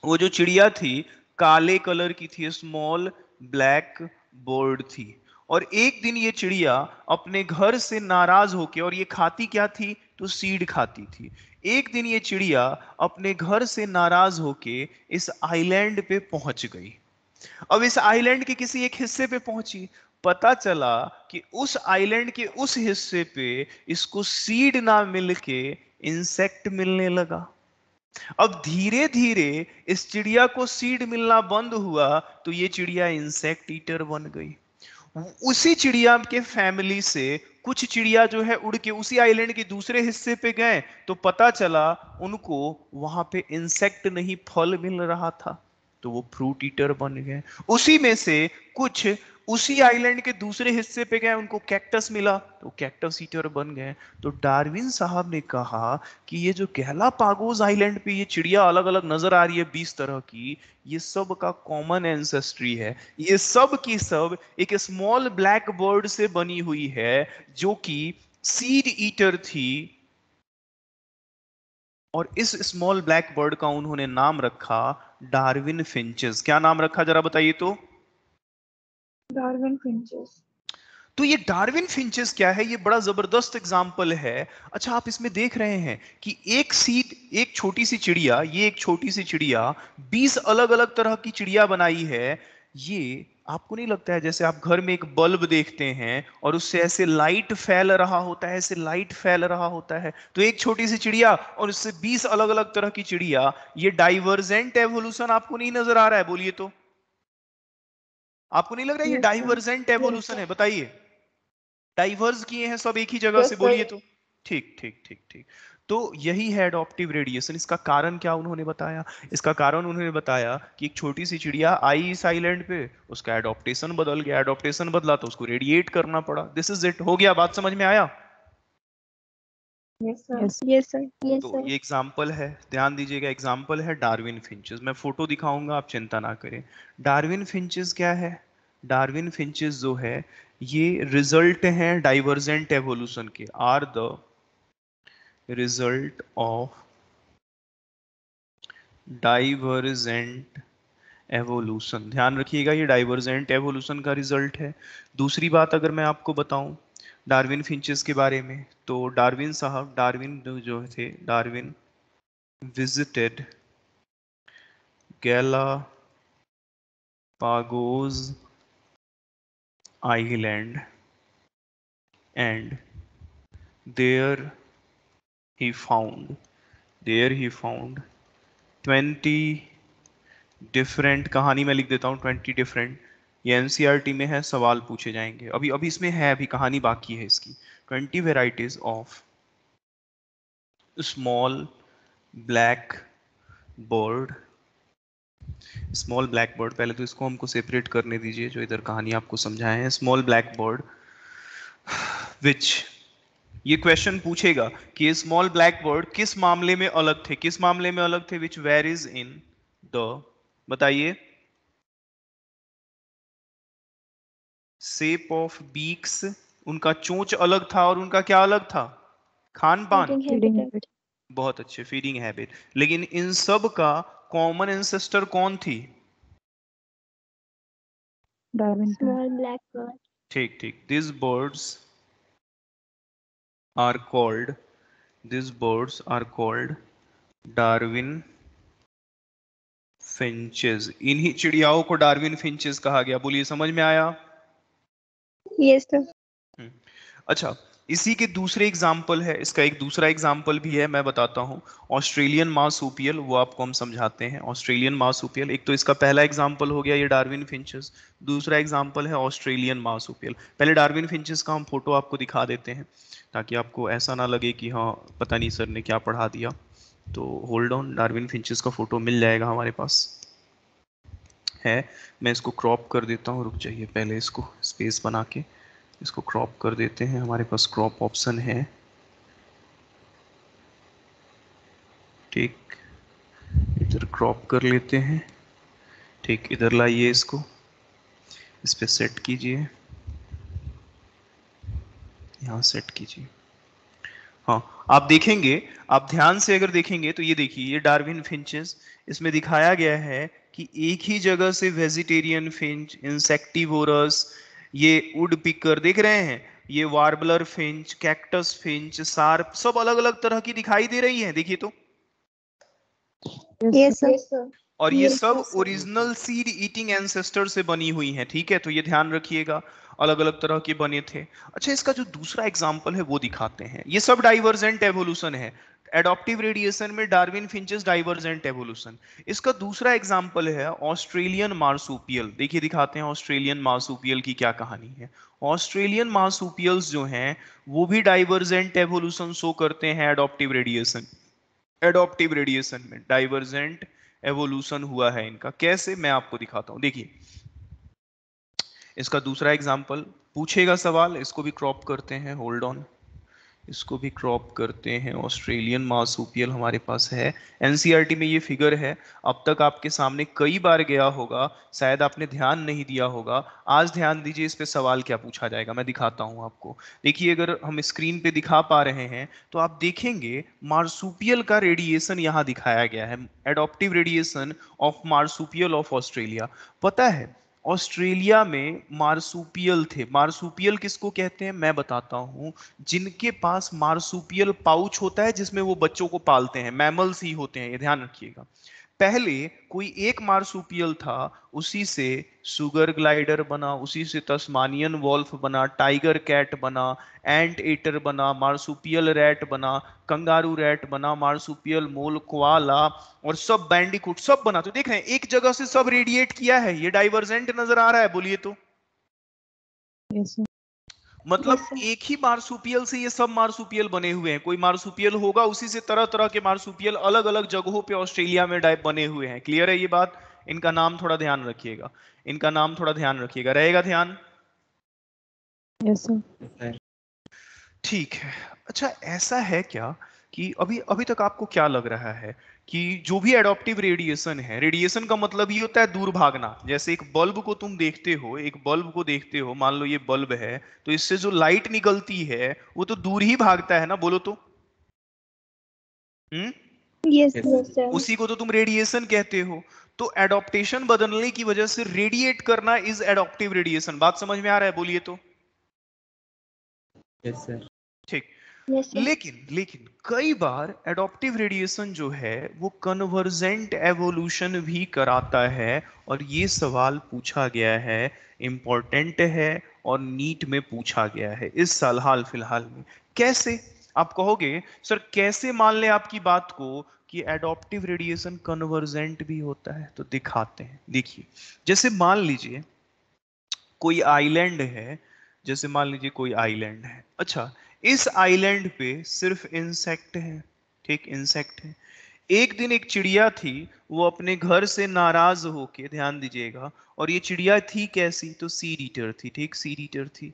वो जो चिड़िया थी काले कलर की थी, स्मॉल ब्लैक बर्ड थी। और एक दिन ये चिड़िया अपने घर से नाराज होके, और ये खाती क्या थी, तो सीड खाती थी। एक दिन ये चिड़िया अपने घर से नाराज होके इस आइलैंड पे पहुंच गई। अब इस आइलैंड के किसी एक हिस्से पे पहुंची, पता चला कि उस आइलैंड के उस हिस्से पे इसको सीड ना मिलके इंसेक्ट मिलने लगा। अब धीरे धीरे इस चिड़िया को सीड मिलना बंद हुआ, तो ये चिड़िया इंसेक्ट ईटर बन गई। उसी चिड़िया के फैमिली से कुछ चिड़िया जो है उड़ के उसी आइलैंड के दूसरे हिस्से पे गए, तो पता चला उनको वहां पे इंसेक्ट नहीं फल मिल रहा था, तो वो फ्रूट ईटर बन गए। उसी में से कुछ उसी आइलैंड के दूसरे हिस्से पे गए, उनको कैक्टस मिला, तो कैक्टस ईटर बन गए। तो डार्विन साहब ने कहा कि ये जो गैलापागोस आइलैंड पे ये चिड़िया अलग अलग नजर आ रही है 20 तरह की, ये सब का कॉमन एंसेस्ट्री है, ये सब की सब एक स्मॉल ब्लैक बर्ड से बनी हुई है जो कि सीड ईटर थी। और इस स्मॉल ब्लैक बर्ड का उन्होंने नाम रखा डार्विन फिंचेस। क्या नाम रखा जरा बताइए तो? Darwin finches. तो ये डार्विन फिंचेस क्या है, ये बड़ा जबरदस्त एग्जाम्पल है। अच्छा, आप इसमें देख रहे हैं कि एक सीड, एक छोटी सी चिड़िया, ये एक छोटी सी चिड़िया 20 अलग अलग तरह की चिड़िया बनाई है। ये आपको नहीं लगता है जैसे आप घर में एक बल्ब देखते हैं और उससे ऐसे लाइट फैल रहा होता है, ऐसे लाइट फैल रहा होता है, तो एक छोटी सी चिड़िया और उससे 20 अलग अलग तरह की चिड़िया, ये डाइवर्जेंट एवोल्यूशन आपको नहीं नजर आ रहा है? बोलिए तो, आपको नहीं लग रहा है ये यस सर। डाइवर्जेंट एवोल्यूशन है? बताइए, डाइवर्स किए हैं सब एक ही जगह यस से, सर। बोलिए तो। ठीक ठीक ठीक ठीक। तो यही है एडॉप्टिव रेडिएशन। इसका कारण क्या उन्होंने बताया? इसका कारण उन्होंने बताया कि एक छोटी सी चिड़िया आई इस आइलैंड पे, उसका एडॉप्टेशन बदल गया, एडॉप्टेशन बदला तो उसको रेडिएट करना पड़ा। This is it. हो गया? बात समझ में आया? Yes sir. Yes sir. Yes तो सर। ये एग्जाम्पल है, ध्यान दीजिएगा, एग्जाम्पल है डार्विन फिंचेस। मैं फोटो दिखाऊंगा, आप चिंता ना करें। डार्विन फिंचेस क्या है? डार्विन फिंचेस जो है ये रिजल्ट हैं डाइवर्जेंट एवोल्यूशन के, are the result of divergent evolution. ध्यान रखिएगा, ये डाइवर्जेंट एवोल्यूशन का रिजल्ट है। दूसरी बात अगर मैं आपको बताऊं डार्विन फिंचेस के बारे में, तो डार्विन साहब, डार्विन जो थे, Darwin visited Galapagos island and there he found there he found 20 different, कहानी में लिख देता हूँ 20 डिफरेंट, ये एनसीईआरटी में है, सवाल पूछे जाएंगे। अभी अभी इसमें है, अभी कहानी बाकी है इसकी। 20 varieties of small black bird. Small black bird, पहले तो इसको हमको सेपरेट करने दीजिए, जो इधर कहानी आपको समझाए हैं। स्मॉल ब्लैक बर्ड विच, ये क्वेश्चन पूछेगा कि स्मॉल ब्लैक बर्ड किस मामले में अलग थे, किस मामले में अलग थे, विच वेरीज इन द, बताइए, शेप ऑफ बीक्स, उनका चोंच अलग था और उनका क्या अलग था, खान पान, फीडिंग हैबिट। बहुत अच्छे, फीडिंग हैबिट। लेकिन इन सब का कॉमन एंसेस्टर कौन थी, डार्विन, स्मॉल ब्लैक बर्ड। ठीक ठीक, this birds are called, this birds are called Darwin finches, इन्हीं चिड़ियाओं को डार्विन फिंचेस कहा गया। बोलिए, समझ में आया? Yes sir. अच्छा, इसी के दूसरे एग्जाम्पल है, इसका एक दूसरा एग्जाम्पल भी है, मैं बताता हूँ। ऑस्ट्रेलियन मार्सुपियल, वो आपको हम समझाते हैं। ऑस्ट्रेलियन मार्सुपियल, एक तो इसका पहला एग्जाम्पल हो गया ये डार्विन फिंचेस, दूसरा एग्जाम्पल है ऑस्ट्रेलियन मार्सुपियल। पहले डार्विन फिंचेस का हम फोटो आपको दिखा देते हैं ताकि आपको ऐसा ना लगे कि हाँ पता नहीं सर ने क्या पढ़ा दिया। तो होल्ड ऑन, डार्विन फिंचेस का फोटो मिल जाएगा हमारे पास है। मैं इसको क्रॉप कर देता हूँ, रुक जाइए, पहले इसको स्पेस बना के इसको क्रॉप कर देते हैं। हमारे पास क्रॉप ऑप्शन है, ठीक, इधर क्रॉप कर लेते हैं, ठीक, इधर लाइए इसको, इस पे सेट कीजिए, यहाँ सेट कीजिए। हाँ, आप देखेंगे, आप ध्यान से अगर देखेंगे तो ये देखिए, ये डार्विन फिंचेस, इसमें दिखाया गया है कि एक ही जगह से वेजिटेरियन फिंच, इंसेक्टिवोरस, ये वुड पिकर, देख रहे हैं, ये warbler Finch, cactus Finch, sharp, सब अलग अलग तरह की दिखाई दे रही हैं, देखिए तो। Yes sir. और ये सब ओरिजिनल सीड ईटिंग एंसेस्टर से बनी हुई हैं, ठीक है, तो ये ध्यान रखिएगा, अलग अलग तरह के बने थे। अच्छा, इसका जो दूसरा एग्जाम्पल है वो दिखाते हैं। ये सब डाइवर्जेंट एवोल्यूशन है, एडॉप्टिव रेडिएशन में डार्विन फिंचेस डाइवर्जेंट एवोल्यूशन। इसका दूसरा एग्जाम्पल है ऑस्ट्रेलियन मार्सुपियल, देखिए दिखाते हैं ऑस्ट्रेलियन मार्सुपियल की क्या कहानी है। ऑस्ट्रेलियन मार्सुपियल्स जो हैं वो भी डाइवर्जेंट एवोल्यूशन शो करते हैं एडॉप्टिव रेडिएशन, एडॉप्टिव रेडिएशन में डाइवर्जेंट एवोल्यूशन हुआ है इनका। कैसे, मैं आपको दिखाता हूं, देखिए इसका दूसरा एग्जांपल पूछेगा सवाल, इसको भी क्रॉप करते हैं, होल्ड ऑन, इसको भी क्रॉप करते हैं। ऑस्ट्रेलियन मार्सुपियल हमारे पास है, एनसीईआरटी में ये फिगर है, अब तक आपके सामने कई बार गया होगा, शायद आपने ध्यान नहीं दिया होगा, आज ध्यान दीजिए, इस पे सवाल क्या पूछा जाएगा मैं दिखाता हूं आपको। देखिए, अगर हम स्क्रीन पे दिखा पा रहे हैं तो आप देखेंगे मार्सुपियल का रेडिएशन यहां दिखाया गया है, adaptive radiation of marsupial of Australia. पता है ऑस्ट्रेलिया में मार्सुपियल थे, मार्सुपियल किसको कहते हैं मैं बताता हूं, जिनके पास मार्सुपियल पाउच होता है जिसमें वो बच्चों को पालते हैं, मैमल्स ही होते हैं, ये ध्यान रखिएगा। पहले कोई एक मार्सुपियल था, उसी से सुगर ग्लाइडर बना, उसी से तस्मानियन वॉल्फ बना, टाइगर कैट बना, एंट एटर बना, मार्सुपियल रैट बना, कंगारू रैट बना, मार्सुपियल मोल, कोआला, और सब बैंडिकूट, सब बना। तो देख रहे हैं एक जगह से सब रेडिएट किया है, ये डाइवर्जेंट नजर आ रहा है, बोलिए तो। यस मतलब एक ही मार्सुपियल से ये सब मार्सुपियल बने हुए हैं, कोई मार्सुपियल होगा उसी से तरह तरह के मार्सुपियल अलग अलग जगहों पे ऑस्ट्रेलिया में डाइव बने हुए हैं। क्लियर है ये बात? इनका नाम थोड़ा ध्यान रखिएगा, इनका नाम थोड़ा ध्यान रखिएगा, रहेगा ध्यान? Yes sir. ठीक है। अच्छा, ऐसा है क्या कि अभी अभी तक आपको क्या लग रहा है कि जो भी एडॉप्टिव रेडिएशन है, रेडिएशन का मतलब ये होता है दूर भागना। जैसे एक बल्ब को तुम देखते हो, एक बल्ब को देखते हो, मान लो ये बल्ब है, तो इससे जो लाइट निकलती है वो तो दूर ही भागता है ना, बोलो तो। हम्म, यस सर। उसी को तो तुम रेडिएशन कहते हो। तो एडॉप्टेशन बदलने की वजह से रेडिएट करना इज एडॉप्टिव रेडिएशन। बात समझ में आ रहा है? बोलिए तो। Yes sir. ठीक। Yes sir. लेकिन लेकिन कई बार एडॉप्टिव रेडिएशन जो है वो कन्वर्जेंट एवोल्यूशन भी कराता है, और ये सवाल पूछा गया है, इंपॉर्टेंट है, और नीट में पूछा गया है इस साल हाल फिलहाल में। कैसे? आप कहोगे सर कैसे मान ले आपकी बात को कि एडॉप्टिव रेडिएशन कन्वर्जेंट भी होता है, तो दिखाते हैं। देखिए, जैसे मान लीजिए कोई आइलैंड है, जैसे मान लीजिए कोई आइलैंड है, अच्छा, इस आइलैंड पे सिर्फ इंसेक्ट है, ठीक, इंसेक्ट है। एक दिन एक चिड़िया थी, वो अपने घर से नाराज होके, ध्यान दीजिएगा, और ये चिड़िया थी कैसी, तो सीड ईटर थी, ठीक, सीड ईटर थी।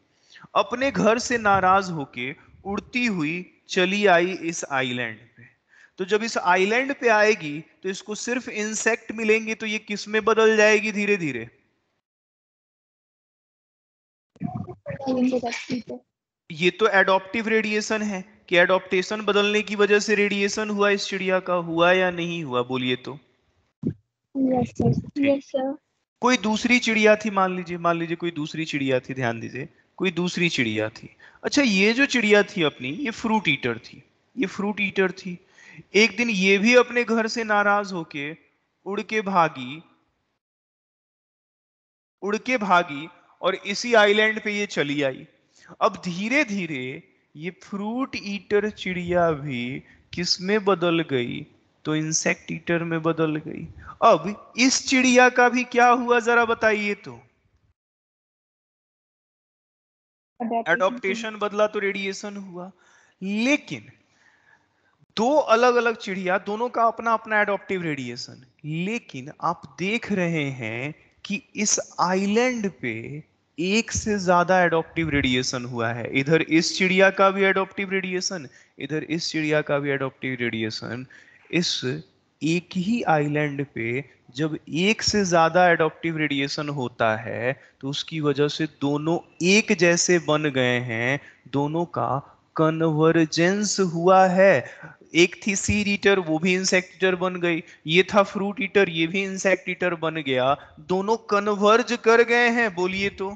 अपने घर से नाराज होके उड़ती हुई चली आई इस आइलैंड पे। तो जब इस आइलैंड पे आएगी तो इसको सिर्फ इंसेक्ट मिलेंगे, तो ये किस में बदल जाएगी धीरे धीरे? ये तो एडॉप्टिव रेडिएशन है कि एडॉप्टेशन बदलने की वजह से रेडिएशन हुआ इस चिड़िया का, हुआ या नहीं हुआ? बोलिए तो। Yes sir, yes sir. कोई दूसरी चिड़िया थी, मान लीजिए कोई दूसरी चिड़िया थी, ध्यान दीजिए, कोई दूसरी चिड़िया थी। अच्छा, ये जो चिड़िया थी अपनी, ये फ्रूट ईटर थी, ये फ्रूट ईटर थी। एक दिन ये भी अपने घर से नाराज होके उड़ के भागी, उड़ के भागी और इसी आइलैंड पे ये चली आई। अब धीरे धीरे ये फ्रूट ईटर चिड़िया भी किस में बदल गई? तो इंसेक्ट ईटर में बदल गई। अब इस चिड़िया का भी क्या हुआ जरा बताइए तो। एडॉप्टेशन बदला तो रेडिएशन हुआ। लेकिन दो अलग अलग चिड़िया, दोनों का अपना अपना एडॉप्टिव रेडिएशन, लेकिन आप देख रहे हैं कि इस आइलैंड पे एक से ज्यादा एडॉप्टिव रेडिएशन हुआ है। इधर इस चिड़िया का भी एडॉप्टिव रेडिएशन, इधर इस चिड़िया का भी एडॉप्टिव रेडिएशन। इस एक ही आइलैंड पे जब एक से ज्यादा एडॉप्टिव रेडिएशन होता है तो उसकी वजह से दोनों एक जैसे बन गए हैं, दोनों का कन्वर्जेंस हुआ है। एक थी सीड ईटर, वो भी इंसेक्ट ईटर बन गई, ये था फ्रूट ईटर, ये भी इंसेक्ट ईटर बन गया, दोनों कन्वर्ज कर गए हैं। बोलिए तो।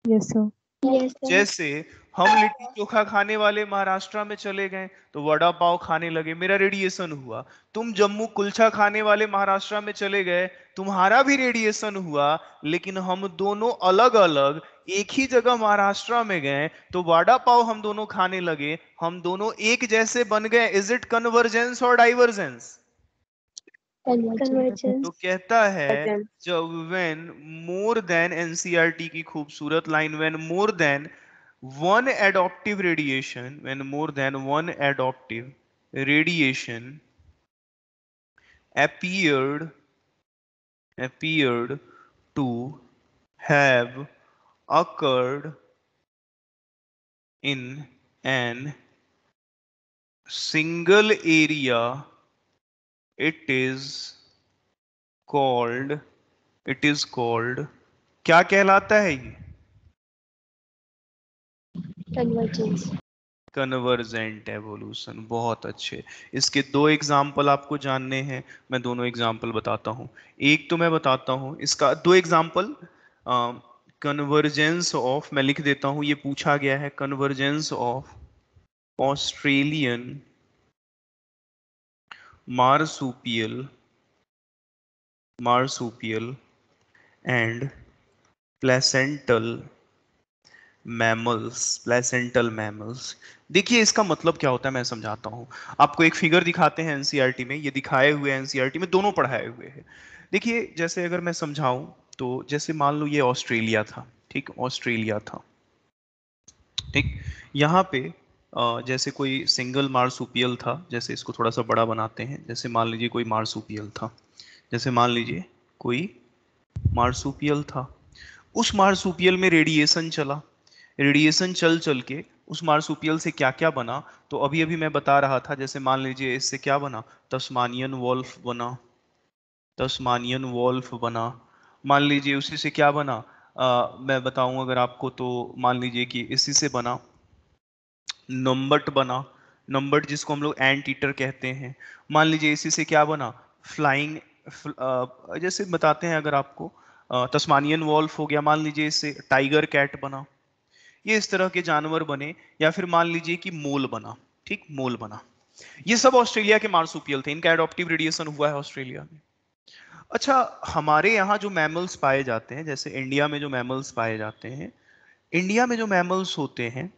Yes sir, yes sir. जैसे हम लिट्टी चोखा खाने वाले महाराष्ट्र में चले गए तो वड़ा पाव खाने लगे, मेरा रेडिएशन हुआ। तुम जम्मू कुलचा खाने वाले महाराष्ट्र में चले गए, तुम्हारा भी रेडिएशन हुआ। लेकिन हम दोनों अलग अलग एक ही जगह महाराष्ट्र में गए तो वड़ा पाव हम दोनों खाने लगे, हम दोनों एक जैसे बन गए। इज इट कन्वर्जेंस और डाइवर्जेंस? तो कहता है जब व्हेन मोर देन, एनसीईआरटी की खूबसूरत line, when more than one adaptive radiation, when more than one adaptive radiation appeared appeared to have occurred in an single area, it is called, it is called, क्या कहलाता है ये? Convergence. Convergent evolution. बहुत अच्छे। इसके दो example आपको जानने हैं, मैं दोनों एग्जाम्पल बताता हूँ। एक तो मैं बताता हूँ इसका दो एग्जाम्पल। कन्वर्जेंस ऑफ, मैं लिख देता हूँ, ये पूछा गया है, convergence of Australian marsupial, marsupial and placental mammals, placental mammals. देखिए इसका मतलब क्या होता है, मैं समझाता हूँ आपको। एक फिगर दिखाते हैं एनसीईआरटी में, ये दिखाए हुए हैं एनसीईआरटी में, दोनों पढ़ाए हुए हैं। देखिए जैसे अगर मैं समझाऊं तो जैसे मान लो ये ऑस्ट्रेलिया था, ठीक, ऑस्ट्रेलिया था, ठीक। यहाँ पे जैसे कोई सिंगल मार्सुपियल था, जैसे इसको थोड़ा सा बड़ा बनाते हैं, जैसे मान लीजिए कोई मार्सुपियल था, जैसे मान लीजिए कोई मार्सुपियल था। उस मार्सुपियल में रेडिएशन चला, रेडिएशन चल चल के उस मार्सुपियल से क्या क्या बना, तो अभी अभी मैं बता रहा था, जैसे मान लीजिए इससे क्या बना, तस्मानियन वॉल्फ बना, तस्मानियन वॉल्फ बना। मान लीजिए उसी से क्या बना, मैं बताऊं अगर आपको, तो मान लीजिए कि इसी से बना नम्बट बना, नम्बट जिसको हम लोग एंट ईटर कहते हैं। मान लीजिए इसी से क्या बना, फ्लाइंग, जैसे बताते हैं अगर आपको, तस्मानियन वॉल्फ हो गया, मान लीजिए इससे टाइगर कैट बना। ये इस तरह के जानवर बने, या फिर मान लीजिए कि मोल बना, ठीक, मोल बना। ये सब ऑस्ट्रेलिया के मार्सुपियल थे, इनका एडॉप्टिव रेडिएशन हुआ है ऑस्ट्रेलिया में। अच्छा, हमारे यहाँ जो मैमल्स पाए जाते हैं, जैसे इंडिया में जो मैमल्स पाए जाते हैं, इंडिया में जो मैमल्स होते हैं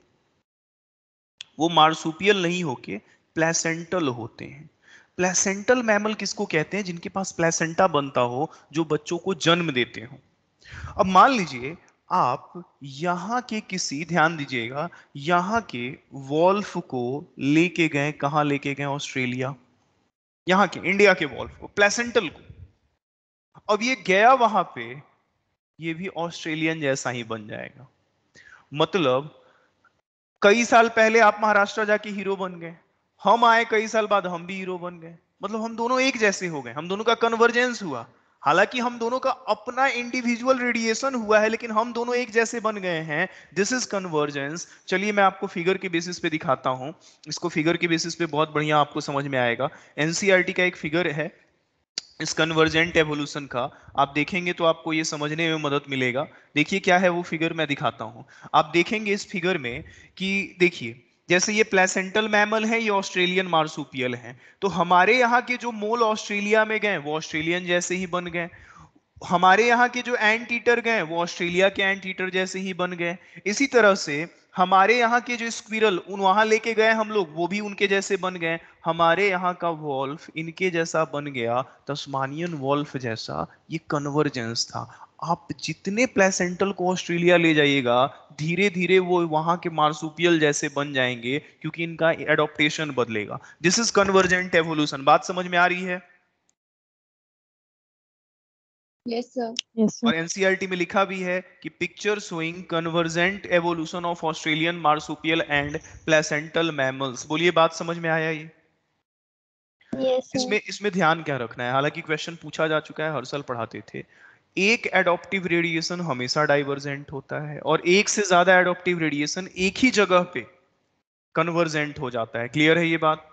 वो मार्सुपियल नहीं होके प्लेसेंटल होते हैं। प्लेसेंटल मैमल किसको कहते हैं? जिनके पास प्लेसेंटा बनता हो, जो बच्चों को जन्म देते हो। अब मान लीजिए आप यहां के किसी, ध्यान दीजिएगा, यहां के वॉल्फ को लेके गए, कहां लेके गए? ऑस्ट्रेलिया। यहां के इंडिया के वॉल्फ को, प्लेसेंटल को। अब ये गया वहां पे, ये भी ऑस्ट्रेलियन जैसा ही बन जाएगा। मतलब कई साल पहले आप महाराष्ट्र जाके हीरो बन गए, हम आए कई साल बाद हम भी हीरो बन गए, मतलब हम दोनों एक जैसे हो गए, हम दोनों का कन्वर्जेंस हुआ। हालांकि हम दोनों का अपना इंडिविजुअल रेडिएशन हुआ है, लेकिन हम दोनों एक जैसे बन गए हैं। This is convergence. चलिए मैं आपको फिगर के बेसिस पे दिखाता हूं। इसको फिगर के बेसिस पे बहुत बढ़िया आपको समझ में आएगा। एनसीईआरटी का एक फिगर है इस कन्वर्जेंट एवोल्यूशन का, आप देखेंगे तो आपको ये समझने में मदद मिलेगा। देखिए क्या है वो फिगर, मैं दिखाता हूं। आप देखेंगे इस फिगर में कि देखिए जैसे ये प्लेसेंटल मैमल है, ये ऑस्ट्रेलियन मार्सुपियल है, तो हमारे यहाँ के जो मोल ऑस्ट्रेलिया में गए वो ऑस्ट्रेलियन जैसे ही बन गए। हमारे यहाँ के जो एंट ईटर गए वो ऑस्ट्रेलिया के एंट ईटर जैसे ही बन गए। इसी तरह से हमारे यहाँ के जो स्क्विरल उन वहां लेके गए हम लोग, वो भी उनके जैसे बन गए। हमारे यहाँ का वॉल्फ इनके जैसा बन गया, तस्मानियन वॉल्फ जैसा। ये कन्वर्जेंस था। आप जितने प्लेसेंटल को ऑस्ट्रेलिया ले जाइएगा, धीरे धीरे वो वहां के मार्सुपियल जैसे बन जाएंगे, क्योंकि इनका एडॉप्टेशन बदलेगा। This is convergent evolution. बात समझ में आ रही है? Yes sir. यस और सर। एनसीईआरटी में लिखा भी है कि picture showing convergent evolution of Australian marsupial and placental mammals. बोलिए बात समझ में आया ये? Yes sir. इसमें ध्यान क्या रखना है, हालांकि क्वेश्चन पूछा जा चुका है, हर साल पढ़ाते थे। एक एडॉप्टिव रेडिएशन हमेशा डाइवर्जेंट होता है, और एक से ज्यादा एडॉप्टिव रेडिएशन एक ही जगह पे कन्वर्जेंट हो जाता है। क्लियर है ये बात?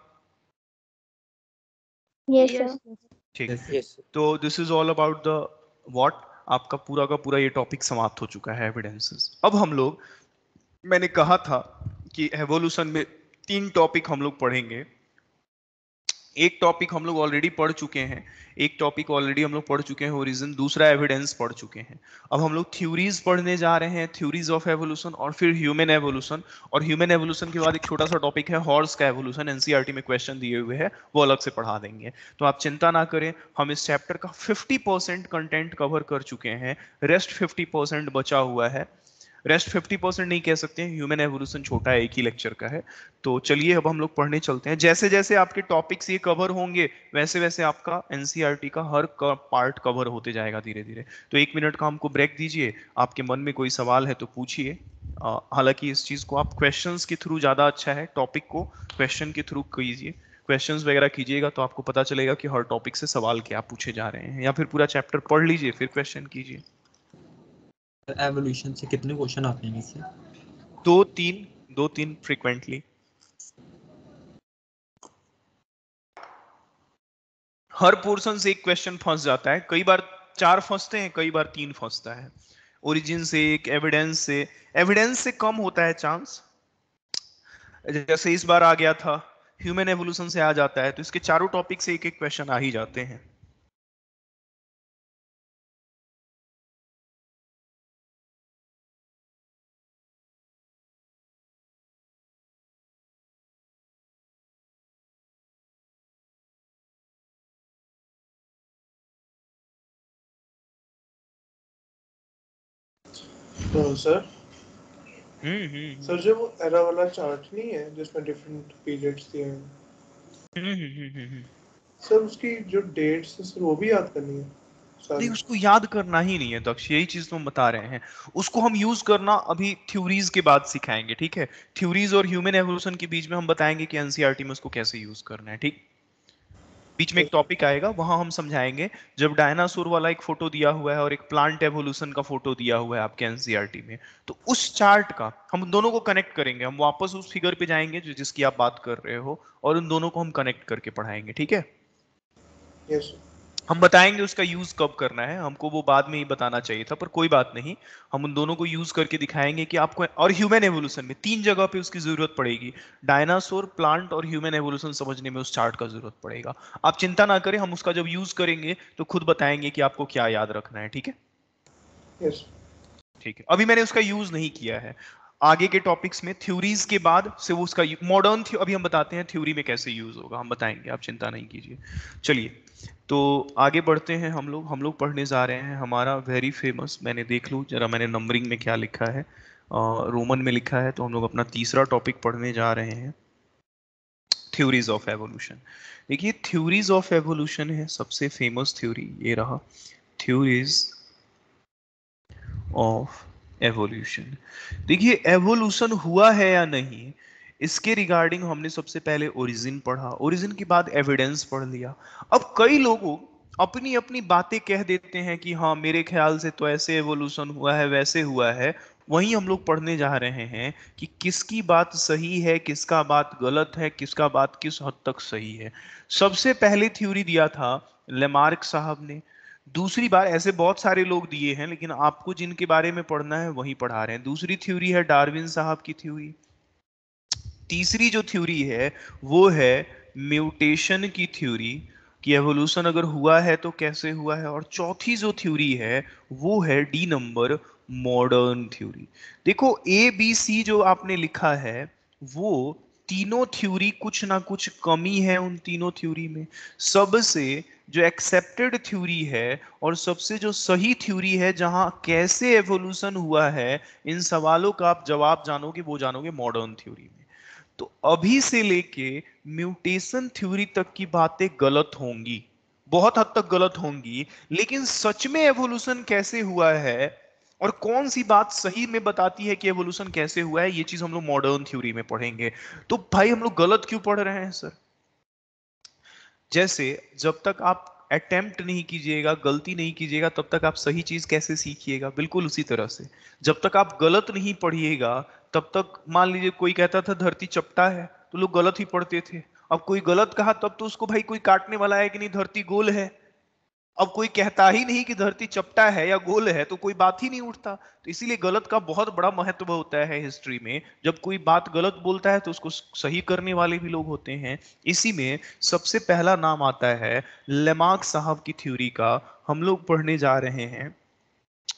Yes sir. ठीक। यस। तो this is all about the what. आपका पूरा का पूरा ये टॉपिक समाप्त हो चुका है, एविडेंसेस। अब हम लोग, मैंने कहा था कि एवोल्यूशन में 3 टॉपिक हम लोग पढ़ेंगे। एक टॉपिक हम लोग ऑलरेडी पढ़ चुके हैं, एक टॉपिक ऑलरेडी हम लोग पढ़ चुके हैं ओरिजिन, दूसरा एविडेंस पढ़ चुके हैं। अब हम लोग थ्योरीज पढ़ने जा रहे हैं, थ्योरीज ऑफ एवोल्यूशन, और फिर ह्यूमन एवोल्यूशन। और ह्यूमन एवोल्यूशन के बाद एक छोटा सा टॉपिक है हॉर्स का एवोल्यूशन, एनसीईआरटी में क्वेश्चन दिए हुए हैं, वो अलग से पढ़ा देंगे। तो आप चिंता ना करें, हम इस चैप्टर का 50% कंटेंट कवर कर चुके हैं, रेस्ट 50% बचा हुआ है। रेस्ट 50% नहीं कह सकते हैं, ह्यूमन एवोल्यूशन छोटा है, एक ही लेक्चर का है। तो चलिए अब हम लोग पढ़ने चलते हैं। जैसे जैसे आपके टॉपिक्स ये कवर होंगे, वैसे वैसे आपका एनसीईआरटी का हर पार्ट कवर होते जाएगा धीरे धीरे। तो 1 मिनट का हमको ब्रेक दीजिए। आपके मन में कोई सवाल है तो पूछिए। हालांकि इस चीज को आप क्वेश्चंस के थ्रू ज्यादा अच्छा है, टॉपिक को क्वेश्चन के थ्रू कीजिए। क्वेश्चंस वगैरह कीजिएगा तो आपको पता चलेगा कि हर टॉपिक से सवाल क्या पूछे जा रहे हैं, या फिर पूरा चैप्टर पढ़ लीजिए फिर क्वेश्चन कीजिए। एवोल्यूशन से कितने क्वेश्चन आते हैं इससे? 2-3 फ्रीक्वेंटली। हर पोर्शन से एक क्वेश्चन फंस जाता है, कई बार 4 फंसते हैं, कई बार 3 फंसता है। ओरिजिन से एक, एविडेंस से कम होता है चांस। जैसे इस बार आ गया था, ह्यूमन एवोल्यूशन से आ जाता है, तो इसके चारों टॉपिक से एक एक क्वेश्चन आ ही जाते हैं। तो सर हम्म सर जो वो एरा वाला चार्ट नहीं है जिसमें डिफरेंट पीरियड्स दिए हैं, सर उसकी जो डेट्स है सर वो भी याद करनी है नहीं, सारी? उसको याद करना ही नहीं है दक्ष, यही चीज तो हम बता रहे हैं। उसको हम यूज करना अभी थ्योरीज के बाद सिखाएंगे, ठीक है? थ्योरीज और ह्यूमन एवोल्यूशन के बीच में हम बताएंगे कि एनसीईआरटी में उसको कैसे यूज करना है, ठीक? बीच में एक टॉपिक आएगा, वहां हम समझाएंगे। जब डायनासोर वाला एक फोटो दिया हुआ है और एक प्लांट एवोल्यूशन का फोटो दिया हुआ है आपके एनसीईआरटी में, तो उस चार्ट का हम दोनों को कनेक्ट करेंगे। हम वापस उस फिगर पे जाएंगे जो जिसकी आप बात कर रहे हो, और उन दोनों को हम कनेक्ट करके पढ़ाएंगे, ठीक है? यस हम बताएंगे उसका यूज कब करना है, हमको वो बाद में ही बताना चाहिए था, पर कोई बात नहीं। हम उन दोनों को यूज करके दिखाएंगे कि आपको, और ह्यूमन एवोल्यूशन में 3 जगह पे उसकी जरूरत पड़ेगी। डायनासोर, प्लांट और ह्यूमन एवोल्यूशन समझने में उस चार्ट का जरूरत पड़ेगा। आप चिंता ना करें, हम उसका जब यूज करेंगे तो खुद बताएंगे कि आपको क्या याद रखना है, ठीक है? यस ठीक है, अभी मैंने उसका यूज नहीं किया है। आगे के टॉपिक्स में थ्योरीज के बाद से वो उसका मॉडर्न अभी हम बताते हैं थ्योरी में कैसे यूज होगा, हम बताएंगे, आप चिंता नहीं कीजिए। चलिए तो आगे बढ़ते हैं। हम लोग पढ़ने जा रहे हैं हमारा वेरी फेमस, मैंने देख लूँ जरा मैंने नंबरिंग में क्या लिखा है, रोमन में लिखा है, तो हम लोग अपना तीसरा टॉपिक पढ़ने जा रहे हैं, थ्योरीज ऑफ एवोल्यूशन। देखिए थ्योरीज ऑफ एवोल्यूशन है सबसे फेमस थ्योरी, ये रहा, थ्योरीज ऑफ एवोल्यूशन। देखिए एवोल्यूशन हुआ है या नहीं, इसके रिगार्डिंग हमने सबसे पहले ओरिजिन पढ़ा, ओरिजिन के बाद एविडेंस पढ़ लिया। अब कई लोगों अपनी अपनी बातें कह देते हैं कि हाँ मेरे ख्याल से तो ऐसे एवोल्यूशन हुआ है, वैसे हुआ है। वहीं हम लोग पढ़ने जा रहे हैं कि किसकी बात सही है, किसका बात गलत है, किसका बात किस हद तक सही है। सबसे पहले थ्योरी दिया था लेमार्क साहब ने। दूसरी बार ऐसे बहुत सारे लोग दिए हैं, लेकिन आपको जिनके बारे में पढ़ना है वही पढ़ा रहे हैं। दूसरी थ्योरी है डार्विन साहब की थ्योरी। तीसरी जो थ्योरी है वो है म्यूटेशन की थ्योरी, कि एवोल्यूशन अगर हुआ है तो कैसे हुआ है। और चौथी जो थ्योरी है वो है डी नंबर, मॉडर्न थ्योरी। देखो ए बी सी जो आपने लिखा है, वो तीनों थ्योरी कुछ ना कुछ कमी है उन तीनों थ्योरी में। सबसे जो एक्सेप्टेड थ्योरी है और सबसे जो सही थ्योरी है, जहां कैसे एवोल्यूशन हुआ है इन सवालों का आप जवाब जानोगे, वो जानोगे मॉडर्न थ्योरी में। तो अभी से लेके म्यूटेशन थ्योरी तक की बातें गलत होंगी, बहुत हद तक गलत होंगी। लेकिन सच में एवोल्यूशन कैसे हुआ है और कौन सी बात सही में बताती है कि एवोल्यूशन कैसे हुआ है, ये चीज हम लोग मॉडर्न थ्योरी में पढ़ेंगे। तो भाई हम लोग गलत क्यों पढ़ रहे हैं सर? जैसे जब तक आप अटेम्प्ट नहीं कीजिएगा, गलती नहीं कीजिएगा, तब तक आप सही चीज कैसे सीखिएगा? बिल्कुल उसी तरह से जब तक आप गलत नहीं पढ़िएगा, तब तक मान लीजिए कोई कहता था धरती चपटा है, तो लोग गलत ही पढ़ते थे। अब कोई गलत कहा तब तो उसको भाई कोई काटने वाला है कि नहीं, धरती गोल है। अब कोई कहता ही नहीं कि धरती चपटा है या गोल है, तो कोई बात ही नहीं उठता। तो इसीलिए गलत का बहुत बड़ा महत्व होता है हिस्ट्री में। जब कोई बात गलत बोलता है तो उसको सही करने वाले भी लोग होते हैं। इसी में सबसे पहला नाम आता है लेमार्क साहब की थ्योरी का। हम लोग पढ़ने जा रहे हैं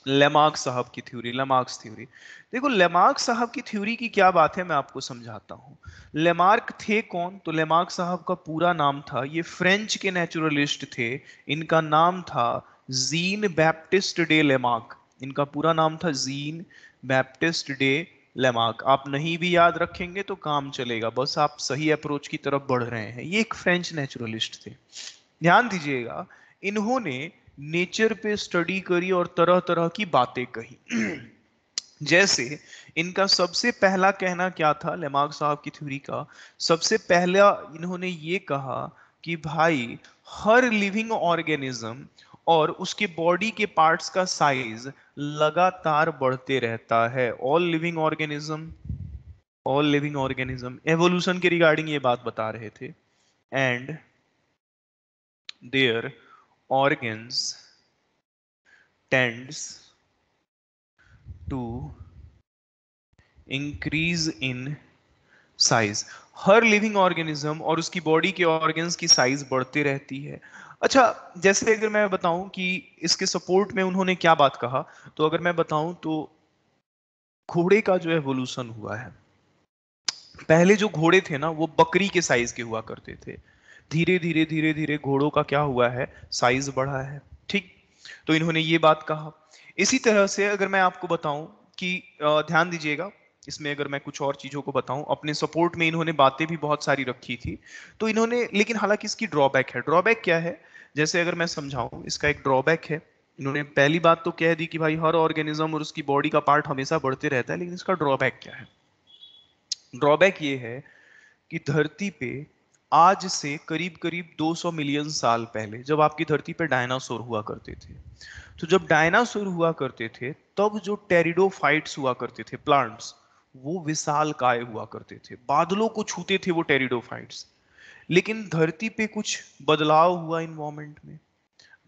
लेमार्क साहब की थ्योरी, लेमार्क्स थ्योरी। देखो लेमार्क साहब की थ्योरी की क्या बात है, मैं आपको समझाता हूं। लेमार्क थे कौन? तो लेमार्क साहब का पूरा नाम था, ये फ्रेंच के नेचुरलिस्ट थे। इनका नाम था जीन बैप्टिस्ट डे लेमार्क। इनका पूरा नाम था जीन बैप्टिस्ट डे लेमार्क। आप नहीं भी याद रखेंगे तो काम चलेगा, बस आप सही अप्रोच की तरफ बढ़ रहे हैं। ये एक फ्रेंच नेचुरलिस्ट थे। ध्यान दीजिएगा, इन्होंने नेचर पे स्टडी करी और तरह तरह की बातें कही। जैसे इनका सबसे पहला कहना क्या था, लेमार्क साहब की थ्योरी का सबसे पहला इन्होंने ये कहा कि भाई हर लिविंग ऑर्गेनिज्म और उसके बॉडी के पार्ट्स का साइज लगातार बढ़ते रहता है। ऑल लिविंग ऑर्गेनिज्म एवोल्यूशन के रिगार्डिंग ये बात बता रहे थे। And their organs tends to increase in size। हर लिविंग ऑर्गेनिज्म और उसकी बॉडी के ऑर्गन्स की साइज बढ़ते रहती है। अच्छा, जैसे अगर मैं बताऊं कि इसके सपोर्ट में उन्होंने क्या बात कहा, तो अगर मैं बताऊं तो घोड़े का जो एवोल्यूशन हुआ है, पहले जो घोड़े थे ना वो बकरी के साइज के हुआ करते थे। धीरे धीरे धीरे धीरे घोड़ों का क्या हुआ है, साइज बढ़ा है। ठीक, तो इन्होंने ये बात कहा। इसी तरह से अगर मैं आपको बताऊं कि ध्यान दीजिएगा, इसमें अगर मैं कुछ और चीजों को बताऊं, अपने सपोर्ट में इन्होंने बातें भी बहुत सारी रखी थी। तो इन्होंने, लेकिन हालांकि इसकी ड्रॉबैक है। ड्रॉबैक क्या है, जैसे अगर मैं समझाऊं, इसका एक ड्रॉबैक है। इन्होंने पहली बात तो कह दी कि भाई हर ऑर्गेनिज्म और उसकी बॉडी का पार्ट हमेशा बढ़ते रहता है, लेकिन इसका ड्रॉबैक क्या है? ड्रॉबैक ये है कि धरती पे आज से करीब करीब 200 मिलियन साल पहले जब आपकी धरती पे डायनासोर हुआ करते थे, तो जब डायनासोर हुआ करते थे तब जो टेरिडोफाइट्स हुआ करते थे, प्लांट्स, वो विशाल काय हुआ करते थे, बादलों को छूते थे वो टेरिडोफाइट्स। लेकिन धरती पे कुछ बदलाव हुआ इन्वायरमेंट में,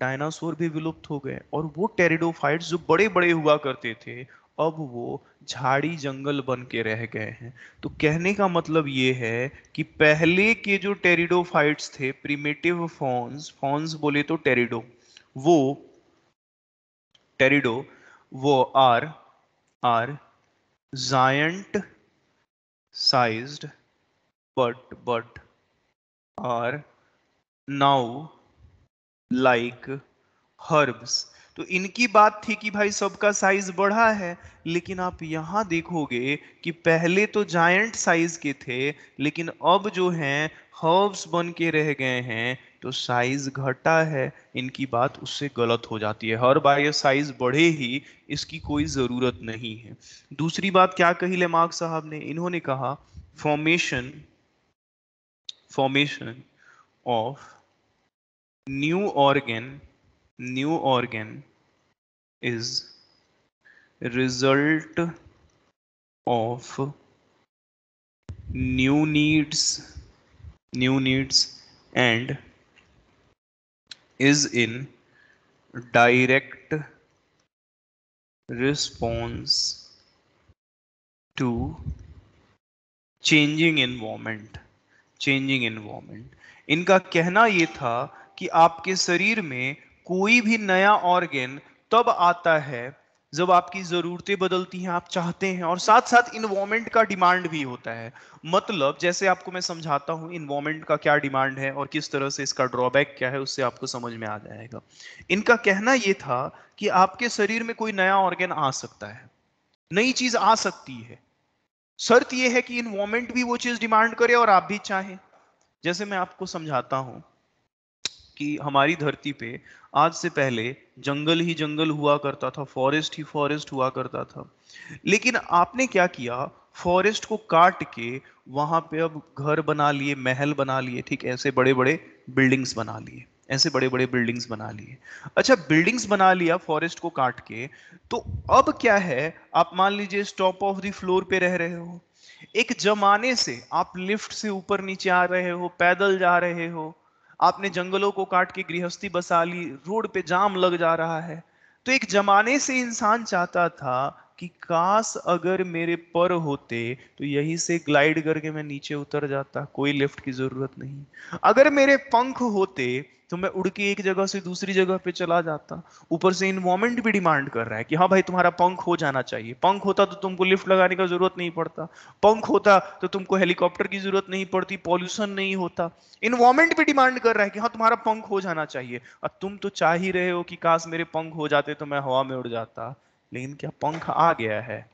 डायनासोर भी विलुप्त हो गए और वो टेरिडोफाइट्स जो बड़े बड़े हुआ करते थे, अब वो झाड़ी जंगल बन के रह गए हैं। तो कहने का मतलब ये है कि पहले के जो टेरिडोफाइट्स थे, प्रिमिटिव फॉन्स, फॉन्स बोले तो टेरिडो, वो टेरिडो वो are giant sized but are now like herbs. तो इनकी बात थी कि भाई सबका साइज बढ़ा है, लेकिन आप यहां देखोगे कि पहले तो जायंट साइज के थे, लेकिन अब जो हैं हर्ब्स बन के रह गए हैं। तो साइज घटा है, इनकी बात उससे गलत हो जाती है। हर बार ये साइज बढ़े ही, इसकी कोई जरूरत नहीं है। दूसरी बात क्या कही लेमार्क साहब ने? इन्होंने कहा formation formation of new organ is result of new needs and is in direct response to changing environment। इनका कहना यह था कि आपके शरीर में कोई भी नया ऑर्गन तब आता है जब आपकी जरूरतें बदलती हैं, आप चाहते हैं, और साथ साथ इन्वायरमेंट का डिमांड भी होता है। मतलब जैसे आपको मैं समझाता हूं इन्वायरमेंट का क्या डिमांड है और किस तरह से इसका ड्रॉबैक क्या है, उससे आपको समझ में आ जाएगा। इनका कहना यह था कि आपके शरीर में कोई नया ऑर्गन आ सकता है, नई चीज आ सकती है, शर्त यह है कि इन्वायरमेंट भी वो चीज डिमांड करे और आप भी चाहें। जैसे मैं आपको समझाता हूं कि हमारी धरती पे आज से पहले जंगल ही जंगल हुआ करता था, फॉरेस्ट ही फॉरेस्ट हुआ करता था। लेकिन आपने क्या किया, फॉरेस्ट को काट के वहां पे अब घर बना लिए, महल बना लिए, ठीक, ऐसे बड़े बड़े बिल्डिंग्स बना लिए, ऐसे बड़े बड़े बिल्डिंग्स बना लिए। अच्छा, बिल्डिंग्स बना लिया फॉरेस्ट को काट के, तो अब क्या है, आप मान लीजिए टॉप ऑफ द फ्लोर पे रह रहे हो। एक जमाने से आप लिफ्ट से ऊपर नीचे आ रहे हो, पैदल जा रहे हो, आपने जंगलों को काट के गृहस्थी बसा ली, रोड पे जाम लग जा रहा है। तो एक जमाने से इंसान चाहता था कि काश अगर मेरे पर होते तो यहीं से ग्लाइड करके मैं नीचे उतर जाता, कोई लिफ्ट की जरूरत नहीं। अगर मेरे पंख होते तो मैं उड़ के एक जगह से दूसरी जगह पे चला जाता। ऊपर से इन्वायरमेंट भी डिमांड कर रहा है कि हाँ भाई तुम्हारा पंख हो जाना चाहिए। पंख होता तो तुमको लिफ्ट लगाने का जरूरत नहीं पड़ता, पंख होता तो तुमको हेलीकॉप्टर की जरूरत नहीं पड़ती, पॉल्यूशन नहीं होता। इन्वायरमेंट भी डिमांड कर रहा है कि हाँ तुम्हारा पंख हो जाना चाहिए, और तुम तो चाह ही रहे हो कि काश मेरे पंख हो जाते तो मैं हवा में उड़ जाता। लेकिन क्या पंख आ गया है?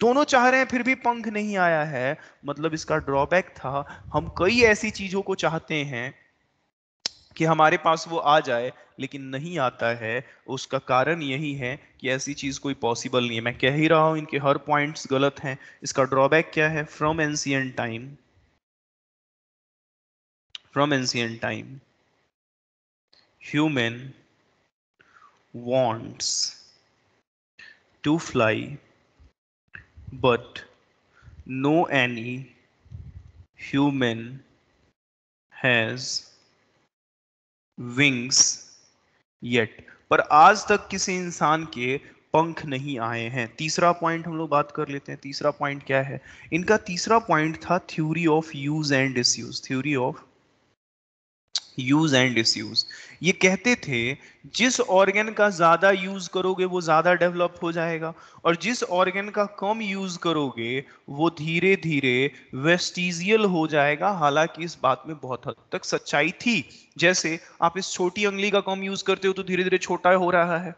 दोनों चाह रहे हैं फिर भी पंख नहीं आया है। मतलब इसका ड्रॉबैक था, हम कई ऐसी चीजों को चाहते हैं कि हमारे पास वो आ जाए, लेकिन नहीं आता है। उसका कारण यही है कि ऐसी चीज कोई पॉसिबल नहीं है। मैं कह ही रहा हूं इनके हर पॉइंट्स गलत हैं। इसका ड्रॉबैक क्या है? From ancient time human wants to fly but no any human has wings yet। पर आज तक किसी इंसान के पंख नहीं आए हैं। तीसरा पॉइंट हम लोग बात कर लेते हैं। तीसरा पॉइंट क्या है इनका? तीसरा पॉइंट था theory of use and disuse. Theory of use and disuse. ये कहते थे जिस ऑर्गन का ज्यादा यूज करोगे वो ज्यादा डेवलप हो जाएगा, और जिस ऑर्गन का कम यूज करोगे वो धीरे धीरे वेस्टिजियल हो जाएगा। हालांकि इस बात में बहुत हद तक सच्चाई थी। जैसे आप इस छोटी उंगली का कम यूज करते हो तो धीरे धीरे छोटा हो रहा है,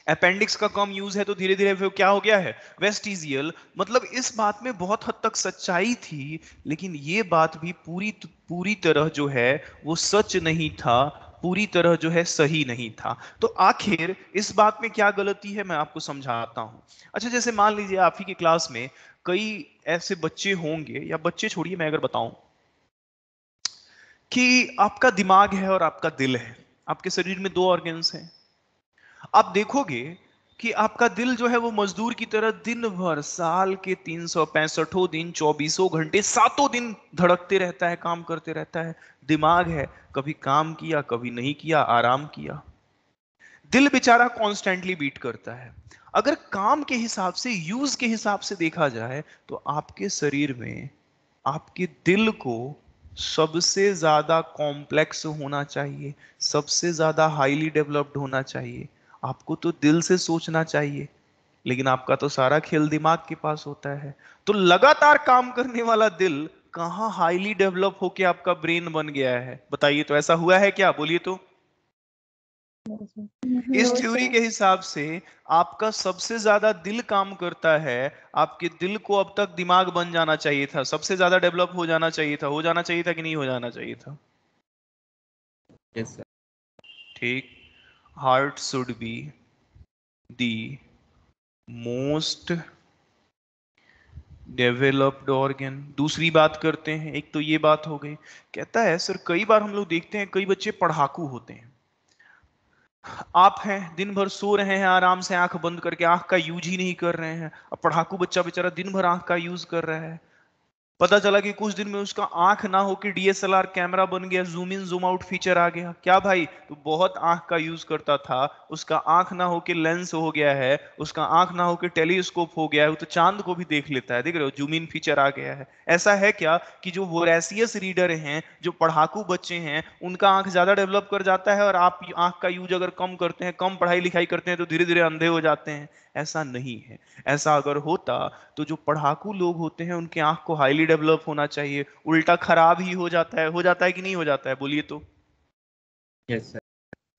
अपेंडिक्स का कम यूज है तो धीरे धीरे फिर क्या हो गया है? वेस्टिजियल। मतलब इस बात में बहुत हद तक सच्चाई थी, लेकिन ये बात भी पूरी तरह जो है वो सच नहीं था, पूरी तरह जो है सही नहीं था। तो आखिर इस बात में क्या गलती है मैं आपको समझाता हूं। अच्छा, जैसे मान लीजिए आप ही की क्लास में कई ऐसे बच्चे होंगे, या बच्चे छोड़िए, मैं अगर बताऊं कि आपका दिमाग है और आपका दिल है, आपके शरीर में दो ऑर्गन्स हैं। आप देखोगे कि आपका दिल जो है वो मजदूर की तरह दिन भर, साल के 365 दिन, 24 घंटे, 7 दिन धड़कते रहता है, काम करते रहता है। दिमाग है, कभी काम किया, कभी नहीं किया, आराम किया। दिल बेचारा कॉन्स्टेंटली बीट करता है। अगर काम के हिसाब से, यूज के हिसाब से देखा जाए तो आपके शरीर में आपके दिल को सबसे ज्यादा कॉम्प्लेक्स होना चाहिए, सबसे ज्यादा हाईली डेवलप्ड होना चाहिए। आपको तो दिल से सोचना चाहिए, लेकिन आपका तो सारा खेल दिमाग के पास होता है। तो लगातार काम करने वाला दिल कहां हाईली डेवलप होके आपका ब्रेन बन गया है? बताइए तो, ऐसा हुआ है क्या? बोलिए तो। इस No, थ्योरी sir. के हिसाब से आपका सबसे ज्यादा दिल काम करता है। आपके दिल को अब तक दिमाग बन जाना चाहिए था, सबसे ज्यादा डेवलप हो जाना चाहिए था। हो जाना चाहिए था कि नहीं हो जाना चाहिए था? Yes sir. ठीक, heart should be the most developed organ. दूसरी बात करते हैं, एक तो ये बात हो गई, कहता है सर कई बार हम लोग देखते हैं कई बच्चे पढ़ाकू होते हैं। आप हैं दिन भर सो रहे हैं आराम से आंख बंद करके, आंख का यूज ही नहीं कर रहे हैं। अब पढ़ाकू बच्चा बेचारा दिन भर आंख का यूज कर रहा है, पता चला कि कुछ दिन में उसका आंख ना हो कि डीएसएलआर कैमरा बन गया, zoom in zoom out feature आ गया। क्या भाई, तो बहुत आंख का यूज करता था, उसका आंख ना हो कि लेंस हो गया है, उसका आंख ना हो कि टेलीस्कोप हो गया है, वो तो चांद को भी देख लेता है। देख रहे हो, जूम इन फीचर आ गया है। ऐसा है क्या कि जो वोरेसियस रीडर हैं, जो पढ़ाकू बच्चे हैं, उनका आंख ज्यादा डेवलप कर जाता है और आप आंख का यूज अगर कम करते हैं, कम पढ़ाई लिखाई करते हैं, तो धीरे धीरे अंधे हो जाते हैं? ऐसा नहीं है। ऐसा अगर होता तो जो पढ़ाकू लोग होते हैं उनके आंख को हाईली डेवलप होना चाहिए, उल्टा खराब ही हो जाता है कि नहीं हो जाता है, बोलिए तो। Yes sir.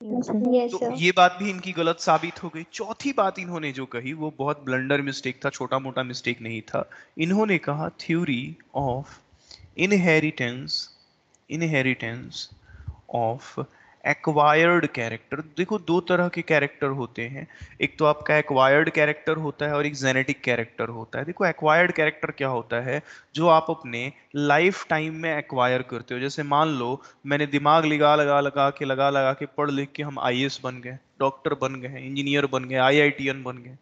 Yes, तो sir. ये बात भी इनकी गलत साबित हो गई। चौथी बात इन्होंने जो कही वो बहुत ब्लंडर मिस्टेक था, छोटा मोटा मिस्टेक नहीं था। इन्होंने कहा theory of inheritance, inheritance of acquired character. देखो दो तरह के कैरेक्टर होते हैं, एक तो आपका एक्वायर्ड कैरेक्टर होता है और एक जेनेटिक कैरेक्टर होता है। देखो एक्वायर्ड कैरेक्टर क्या होता है, जो आप अपने लाइफ टाइम में एक्वायर करते हो। जैसे मान लो मैंने दिमाग लगा लगा के पढ़ लिख के हम आईएएस बन गए, डॉक्टर बन गए, इंजीनियर बन गए, आईआईटीएन बन गए।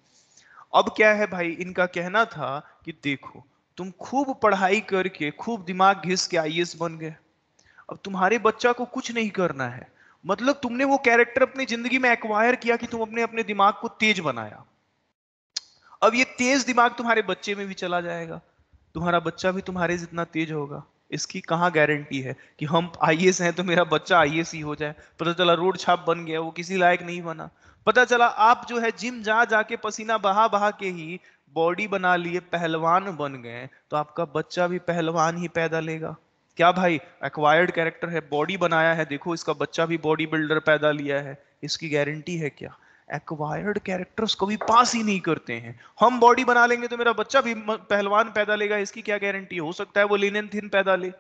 अब क्या है भाई, इनका कहना था कि देखो तुम खूब पढ़ाई करके खूब दिमाग घिस के आईएएस बन गए, अब तुम्हारे बच्चा को कुछ नहीं करना है, मतलब तुमने वो कैरेक्टर अपनी जिंदगी में एक्वायर किया कि तुम अपने अपने दिमाग को तेज बनाया। अब ये तेज दिमाग तुम्हारे बच्चे में भी चला जाएगा, तुम्हारा बच्चा भी तुम्हारे जितना तेज होगा। इसकी कहाँ गारंटी है कि हम आईएएस हैं तो मेरा बच्चा आईएएस ही हो जाए? पता चला रोड छाप बन गया, वो किसी लायक नहीं बना। पता चला आप जो है जिम जा जाके पसीना बहा बहा के ही बॉडी बना लिए, पहलवान बन गए, तो आपका बच्चा भी पहलवान ही पैदा लेगा। क्या भाई, एक्वायर्ड कैरेक्टर है, बॉडी बनाया है, देखो इसका बच्चा भी बॉडी बिल्डर पैदा लिया है, इसकी गारंटी है क्या? एक्वायर्ड कैरेक्टर्स कभी पास ही नहीं करते हैं। हम बॉडी बना लेंगे तो मेरा बच्चा भी पहलवान पैदा लेगा, इसकी क्या गारंटी? हो सकता है वो लीन एंड थिन पैदा ले,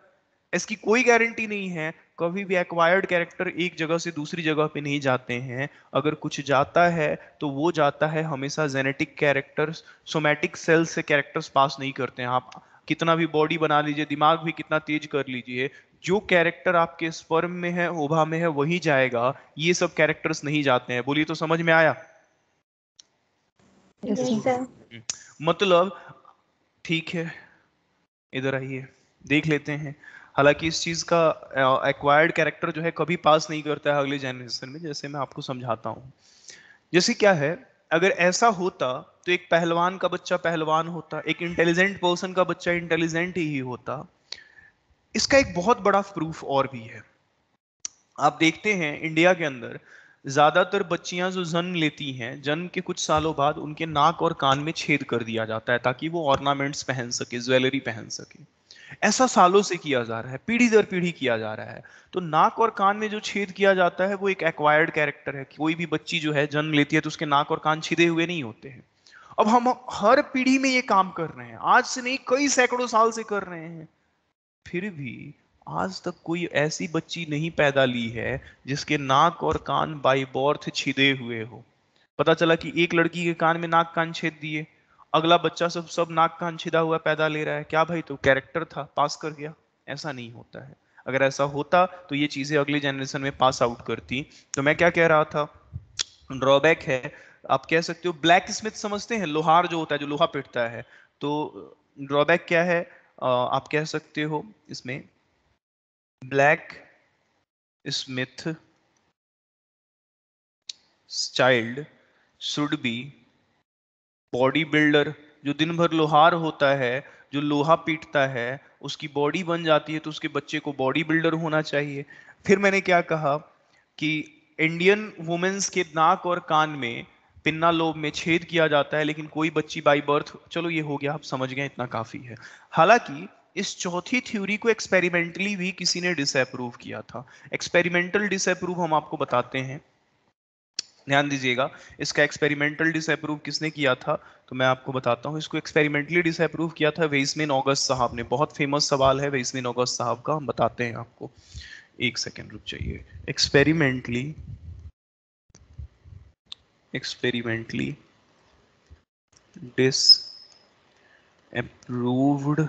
इसकी कोई गारंटी नहीं है। कभी भी एक्वायर्ड कैरेक्टर एक जगह से दूसरी जगह पे नहीं जाते हैं। अगर कुछ जाता है तो वो जाता है हमेशा जेनेटिक कैरेक्टर्स, सोमैटिक सेल्स से कैरेक्टर्स पास नहीं करते हैं। आप कितना भी बॉडी बना लीजिए, दिमाग भी कितना तेज कर लीजिए, जो कैरेक्टर आपके स्पर्म में है, ओवा में है, वही जाएगा, ये सब कैरेक्टर्स नहीं जाते हैं। बोलिए तो, समझ में आया? Yes, sir. मतलब ठीक है, इधर आइए देख लेते हैं। हालांकि इस चीज का एक्वायर्ड कैरेक्टर जो है कभी पास नहीं करता है अगले जनरेशन में, जैसे मैं आपको समझाता हूँ। जैसे क्या है, अगर ऐसा होता तो एक पहलवान का बच्चा पहलवान होता, एक इंटेलिजेंट पर्सन का बच्चा इंटेलिजेंट ही होता। इसका एक बहुत बड़ा प्रूफ और भी है। आप देखते हैं इंडिया के अंदर ज्यादातर बच्चियां जो जन्म लेती हैं, जन्म के कुछ सालों बाद उनके नाक और कान में छेद कर दिया जाता है ताकि वो ऑर्नामेंट्स पहन सके, ज्वेलरी पहन सके। ऐसा सालों से किया जा रहा है, पीढ़ी दर पीढ़ी किया जा रहा है। तो नाक और कान में जो छेद किया जाता है वो एक एक्वायर्ड कैरेक्टर है। कोई भी बच्ची जो है जन्म लेती है तो उसके नाक और कान छिदे हुए नहीं होते हैं। अब हम हर पीढ़ी में ये काम कर रहे हैं, आज से नहीं कई सैकड़ों साल से कर रहे हैं, फिर भी आज तक कोई ऐसी बच्ची नहीं पैदा ली है जिसके नाक और कान बाय बर्थ छिदे हुए हो। पता चला कि एक लड़की के कान में नाक कान छेद दिए, अगला बच्चा सब सब नाक कान छिदा हुआ पैदा ले रहा है। क्या भाई, तो कैरेक्टर था, पास कर गया? ऐसा नहीं होता है। अगर ऐसा होता तो ये चीजें अगली जनरेशन में पास आउट करती। तो मैं क्या कह रहा था, ड्रॉबैक है, आप कह सकते हो ब्लैक स्मिथ, समझते हैं लोहार जो होता है, जो लोहा पीटता है। तो ड्रॉबैक क्या है, आप कह सकते हो इसमें black Smith child should be body builder. जो दिन भर लोहार होता है, जो लोहा पीटता है, उसकी बॉडी बन जाती है तो उसके बच्चे को बॉडी बिल्डर होना चाहिए। फिर मैंने क्या कहा कि इंडियन वुमेन्स के नाक और कान में पिन्ना लोब में छेद किया जाता है, लेकिन कोई बच्ची बाई बर्थ, चलो ये हो गया, आप समझ गए, इतना काफी है। हालांकि इस चौथी थ्योरी को एक्सपेरिमेंटली भी किसी ने डिसअप्रूव किया था। एक्सपेरिमेंटल डिसअप्रूव हम आपको बताते हैं, ध्यान दीजिएगा। इसका एक्सपेरिमेंटल डिसअप्रूव किसने किया था तो मैं आपको बताता हूँ। इसको एक्सपेरिमेंटली डिसअप्रूव किया था वेइसमैन ऑगस्ट साहब ने। बहुत फेमस सवाल है वेइसमैन ऑगस्ट साहब का, हम बताते हैं आपको। एक सेकेंड रुक जाइए। Experimentally disapproved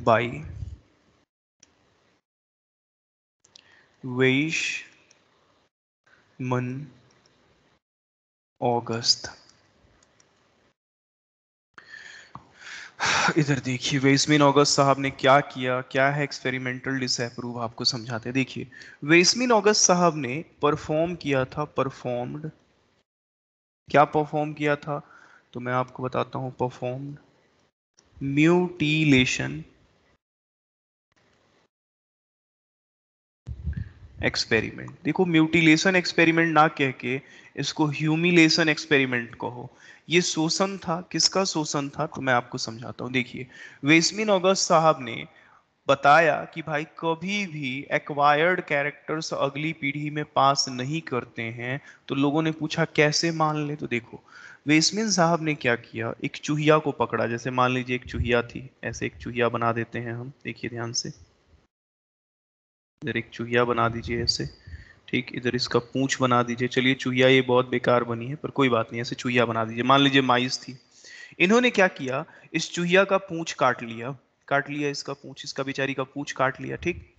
by Weismann August. इधर देखिए वेस्मिन ऑगस्ट साहब ने क्या किया, क्या है एक्सपेरिमेंटल डिसअप्रूव, आपको समझाते हैं। देखिए वेस्मिन ऑगस्ट साहब ने परफॉर्म किया था, परफॉर्म्ड, क्या परफॉर्म किया था, तो मैं आपको बताता हूं। Performed mutilation experiment. देखो म्यूटिलेशन एक्सपेरिमेंट ना कह के इसको ह्यूमिलेशन एक्सपेरिमेंट कहो। ये शोषण था, किसका शोषण था, तो मैं आपको समझाता हूँ। देखिए वेस्मिन ऑगस्ट साहब ने बताया कि भाई कभी भी एक्वायर्ड कैरेक्टर्स अगली पीढ़ी में पास नहीं करते हैं। तो लोगों ने पूछा कैसे मान ले, तो देखो वेस्मिन साहब ने क्या किया, एक चूहिया को पकड़ा। जैसे मान लीजिए एक चूहिया थी, ऐसे एक चूहिया बना देते हैं हम, देखिए ध्यान से। इधर एक चूहिया बना दीजिए ऐसे, ठीक। इधर इसका पूंछ बना दीजिए। चलिए चूहिया ये बहुत बेकार बनी है, पर कोई बात नहीं, ऐसे चूहिया बना दीजिए। मान लीजिए माइस थी। इन्होंने क्या किया, इस चूहिया का पूंछ काट लिया, काट लिया इसका पूंछ, इसका बेचारी का पूंछ काट लिया, ठीक।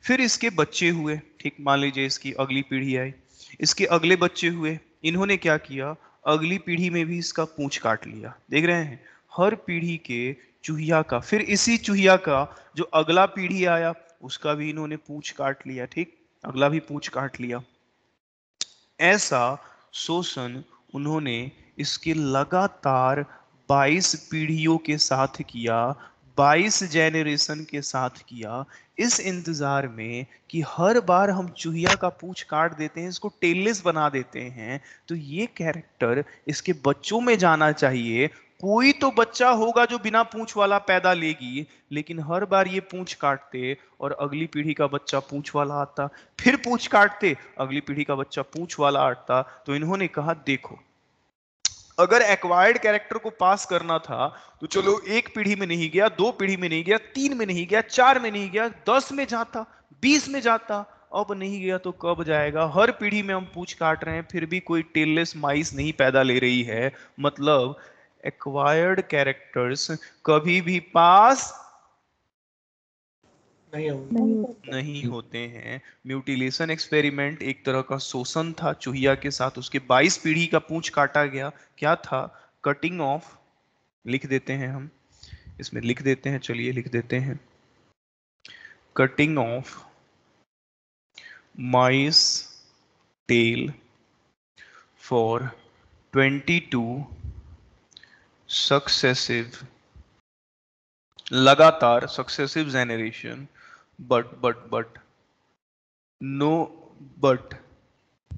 फिर इसके बच्चे हुए, ठीक। मान लीजिए इसकी अगली पीढ़ी आई, इसके अगले बच्चे हुए। इन्होंने क्या किया, अगली पीढ़ी में भी इसका पूंछ काट लिया। देख रहे हैं, हर पीढ़ी के चूहिया का, फिर इसी चूहिया का जो अगला पीढ़ी आया उसका भी इन्होंने पूंछ काट लिया, ठीक। अगला भी पूंछ काट लिया। ऐसा शोषण उन्होंने इसके लगातार 22 पीढ़ियों के साथ किया, 22 जेनरेशन के साथ किया, इस इंतजार में कि हर बार हम चूहिया का पूंछ काट देते हैं, इसको टेललेस बना देते हैं, तो ये कैरेक्टर इसके बच्चों में जाना चाहिए। कोई तो बच्चा होगा जो बिना पूंछ वाला पैदा लेगी, लेकिन हर बार ये पूंछ काटते और अगली पीढ़ी का बच्चा पूंछ वाला आता, फिर पूंछ काटते, अगली पीढ़ी का बच्चा पूंछ वाला आता। तो इन्होंने कहा देखो, अगर एक्वायर्ड कैरेक्टर को पास करना था तो चलो एक पीढ़ी में नहीं गया, दो पीढ़ी में नहीं गया, तीन में नहीं गया, चार में नहीं गया, 10 में जाता, 20 में जाता। अब नहीं गया तो कब जाएगा? हर पीढ़ी में हम पूंछ काट रहे हैं, फिर भी कोई टेललेस माइस नहीं पैदा ले रही है। मतलब एक्वायर्ड कैरेक्टर्स कभी भी पास नहीं होंगे। नहीं होते हैं। म्यूटिलेशन एक्सपेरिमेंट एक तरह का शोषण था चूहिया के साथ, उसके 22 पीढ़ी का पूंछ काटा गया। क्या था? कटिंग ऑफ, लिख देते हैं हम इसमें, लिख देते हैं, चलिए लिख देते हैं, cutting of mice tail for 22 successive, लगातार successive generation, but no, but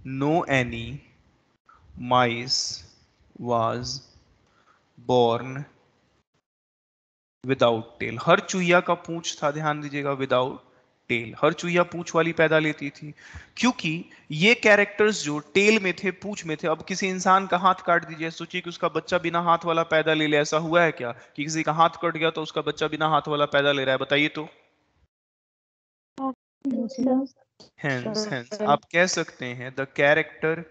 no any mice was born without tail। हर चूहिया का पूंछ था, ध्यान दीजिएगा, विदाउट टेल। हर चूहिया पूंछ वाली पैदा लेती थी, क्योंकि ये कैरेक्टर्स जो टेल में थे, पूंछ में थे। अब किसी इंसान का हाथ काट दीजिए, सोचिए कि उसका बच्चा बिना हाथ वाला पैदा ले ले। ऐसा हुआ है क्या कि किसी का हाथ कट गया तो उसका बच्चा बिना हाथ वाला पैदा ले रहा है? बताइए तो। हेंस हेंस आप कह सकते हैं द कैरेक्टर,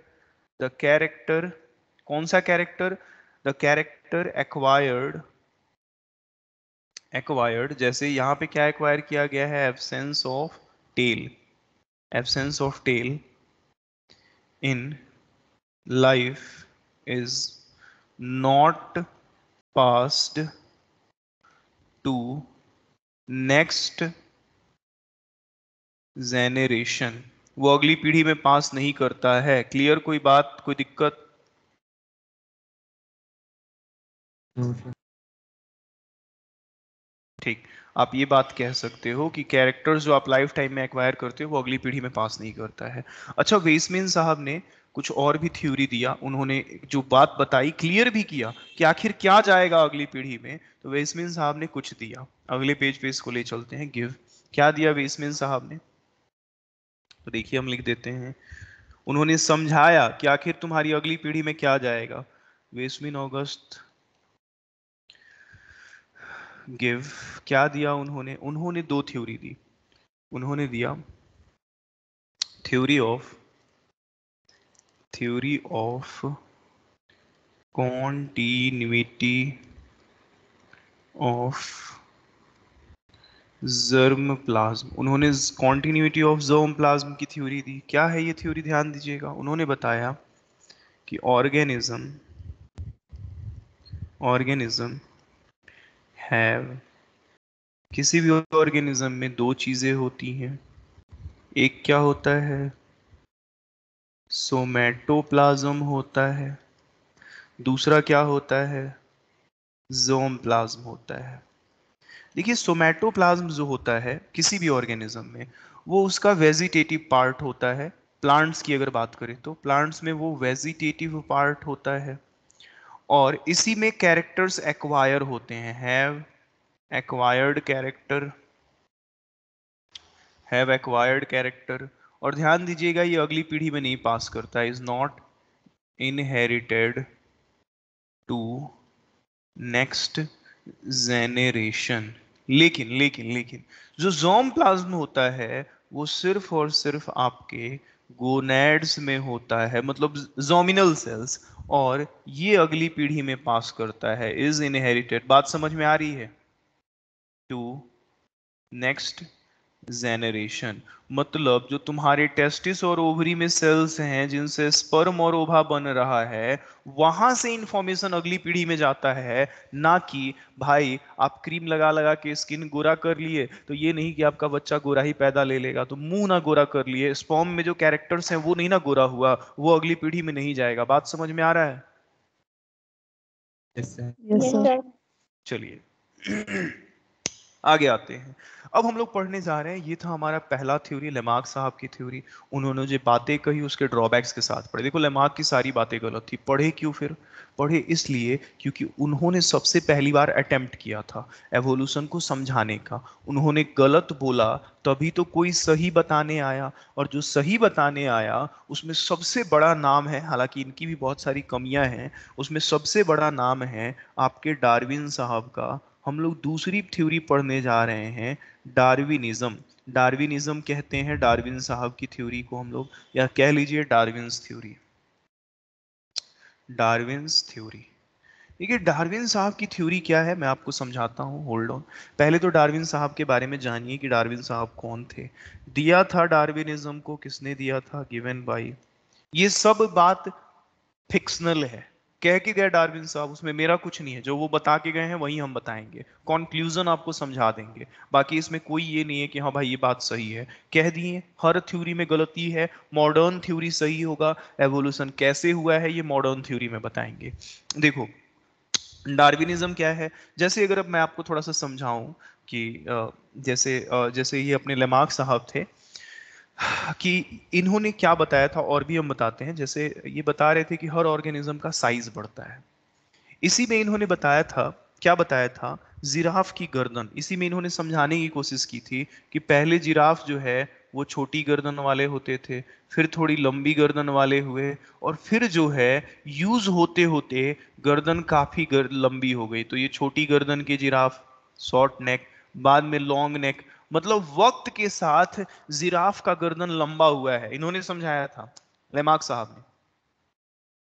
कौन सा कैरेक्टर? द कैरेक्टर एक्वायर्ड, जैसे यहां पे क्या एक्वायर किया गया है? Absence of tail, absence of tail in life is not passed to next generation. वो अगली पीढ़ी में पास नहीं करता है। क्लियर? कोई बात, कोई दिक्कत? ठीक। आप ये बात कह सकते हो कि कैरेक्टर्स जो आप लाइफ टाइम में एक्वायर करते हो वो अगली पीढ़ी में पास नहीं करता है। अच्छा, वेसमिन साहब ने कुछ और भी थ्योरी दिया। उन्होंने जो बात बताई, क्लियर भी किया कि आखिर क्या जाएगा अगली पीढ़ी में। तो वेसमिन साहब ने कुछ दिया, अगले पेज पे इसको ले चलते हैं। गिव, क्या दिया वेसमिन साहब ने? तो देखिए हम लिख देते हैं। उन्होंने समझाया कि आखिर तुम्हारी अगली पीढ़ी में क्या जाएगा। वेसमिन ऑगस्ट गिव, क्या दिया उन्होंने? उन्होंने दो थ्योरी दी। उन्होंने दिया theory of continuity of germ plasm. उन्होंने कॉन्टिन्यूटी ऑफ जर्म प्लाज्म की थ्योरी दी। क्या है ये थ्योरी, ध्यान दीजिएगा। उन्होंने बताया कि ऑर्गेनिज्म हैव, किसी भी ऑर्गेनिज्म में दो चीजें होती हैं। एक क्या होता है, सोमैटोप्लाज्म होता है, दूसरा क्या होता है, ज़ोम प्लाज्म होता है। देखिए सोमैटोप्लाज्म जो होता है किसी भी ऑर्गेनिज्म में, वो उसका वेजिटेटिव पार्ट होता है। प्लांट्स की अगर बात करें तो प्लांट्स में वो वेजिटेटिव पार्ट होता है, और इसी में कैरेक्टर्स एक्वायर होते हैं। Acquired character have acquired character. और ध्यान दीजिएगा ये अगली पीढ़ी में नहीं पास करता है, is not inherited to next generation. लेकिन लेकिन लेकिन जो ज़ोम प्लाज्म होता है वो सिर्फ और सिर्फ आपके गोनैड्स में होता है, मतलब जोमिनल सेल्स, और ये अगली पीढ़ी में पास करता है, इज इनहेरिटेड। बात समझ में आ रही है? To next generation. मतलब जो तुम्हारे टेस्टिस और ओवरी में सेल्स हैं जिनसे स्पर्म और ओवा बन रहा है, वहां से इंफॉर्मेशन अगली पीढ़ी में जाता है। ना कि भाई आप क्रीम लगा लगा के स्किन गोरा कर लिए तो ये नहीं कि आपका बच्चा गोरा ही पैदा ले लेगा। तो मुंह ना गोरा कर लिए, स्पर्म में जो कैरेक्टर्स हैं वो नहीं ना गोरा हुआ, वो अगली पीढ़ी में नहीं जाएगा। बात समझ में आ रहा है? Yes, sir. Yes, sir. चलिए आगे आते हैं। अब हम लोग पढ़ने जा रहे हैं, ये था हमारा पहला थ्योरी, लेमार्क साहब की थ्योरी। उन्होंने जो बातें कही उसके ड्रॉबैक्स के साथ पढ़े। देखो लेमार्क की सारी बातें गलत थी। पढ़े क्यों फिर? पढ़े इसलिए क्योंकि उन्होंने सबसे पहली बार अटेम्प्ट किया था एवोल्यूशन को समझाने का। उन्होंने गलत बोला तभी तो कोई सही बताने आया, और जो सही बताने आया उसमें सबसे बड़ा नाम है, हालांकि इनकी भी बहुत सारी कमियां हैं, उसमें सबसे बड़ा नाम है आपके डार्विन साहब का। हम लोग दूसरी थ्योरी पढ़ने जा रहे हैं, डार्विनिज्म। डार्विनिज्म कहते हैं डार्विन साहब की थ्योरी को हम लोग, या कह लीजिए डार्विन्स थ्योरी। Darwin's theory. देखिए डार्विन साहब की थ्योरी क्या है मैं आपको समझाता हूँ, होल्ड ऑन। पहले तो डार्विन साहब के बारे में जानिए कि डार्विन साहब कौन थे। दिया था डार्विनिज्म को किसने दिया था? Given by. ये सब बात फिक्शनल है, कह के गए डार्विन साहब, उसमें मेरा कुछ नहीं है। जो वो बता के गए हैं वही हम बताएंगे, कंक्लूजन आपको समझा देंगे। बाकी इसमें कोई ये नहीं है कि हाँ भाई ये बात सही है, कह दिए। हर थ्योरी में गलती है, मॉडर्न थ्योरी सही होगा। एवोल्यूशन कैसे हुआ है ये मॉडर्न थ्योरी में बताएंगे। देखो डार्विनिज्म क्या है, जैसे अगर अब मैं आपको थोड़ा सा समझाऊं कि जैसे ये अपने लेमार्क साहब थे, कि इन्होंने क्या बताया था, और भी हम बताते हैं। जैसे ये बता रहे थे कि हर ऑर्गेनिज्म का साइज बढ़ता है। इसी में इन्होंने बताया था, क्या बताया था, जिराफ की गर्दन। इसी में इन्होंने समझाने की कोशिश की थी कि पहले जिराफ जो है वो छोटी गर्दन वाले होते थे, फिर थोड़ी लंबी गर्दन वाले हुए, और फिर जो है यूज होते होते गर्दन काफी लंबी हो गई। तो ये छोटी गर्दन के जिराफ, शॉर्ट नेक, बाद में लॉन्ग नेक। मतलब वक्त के साथ जिराफ का गर्दन लंबा हुआ है, इन्होंने समझाया था लेमार्क साहब ने।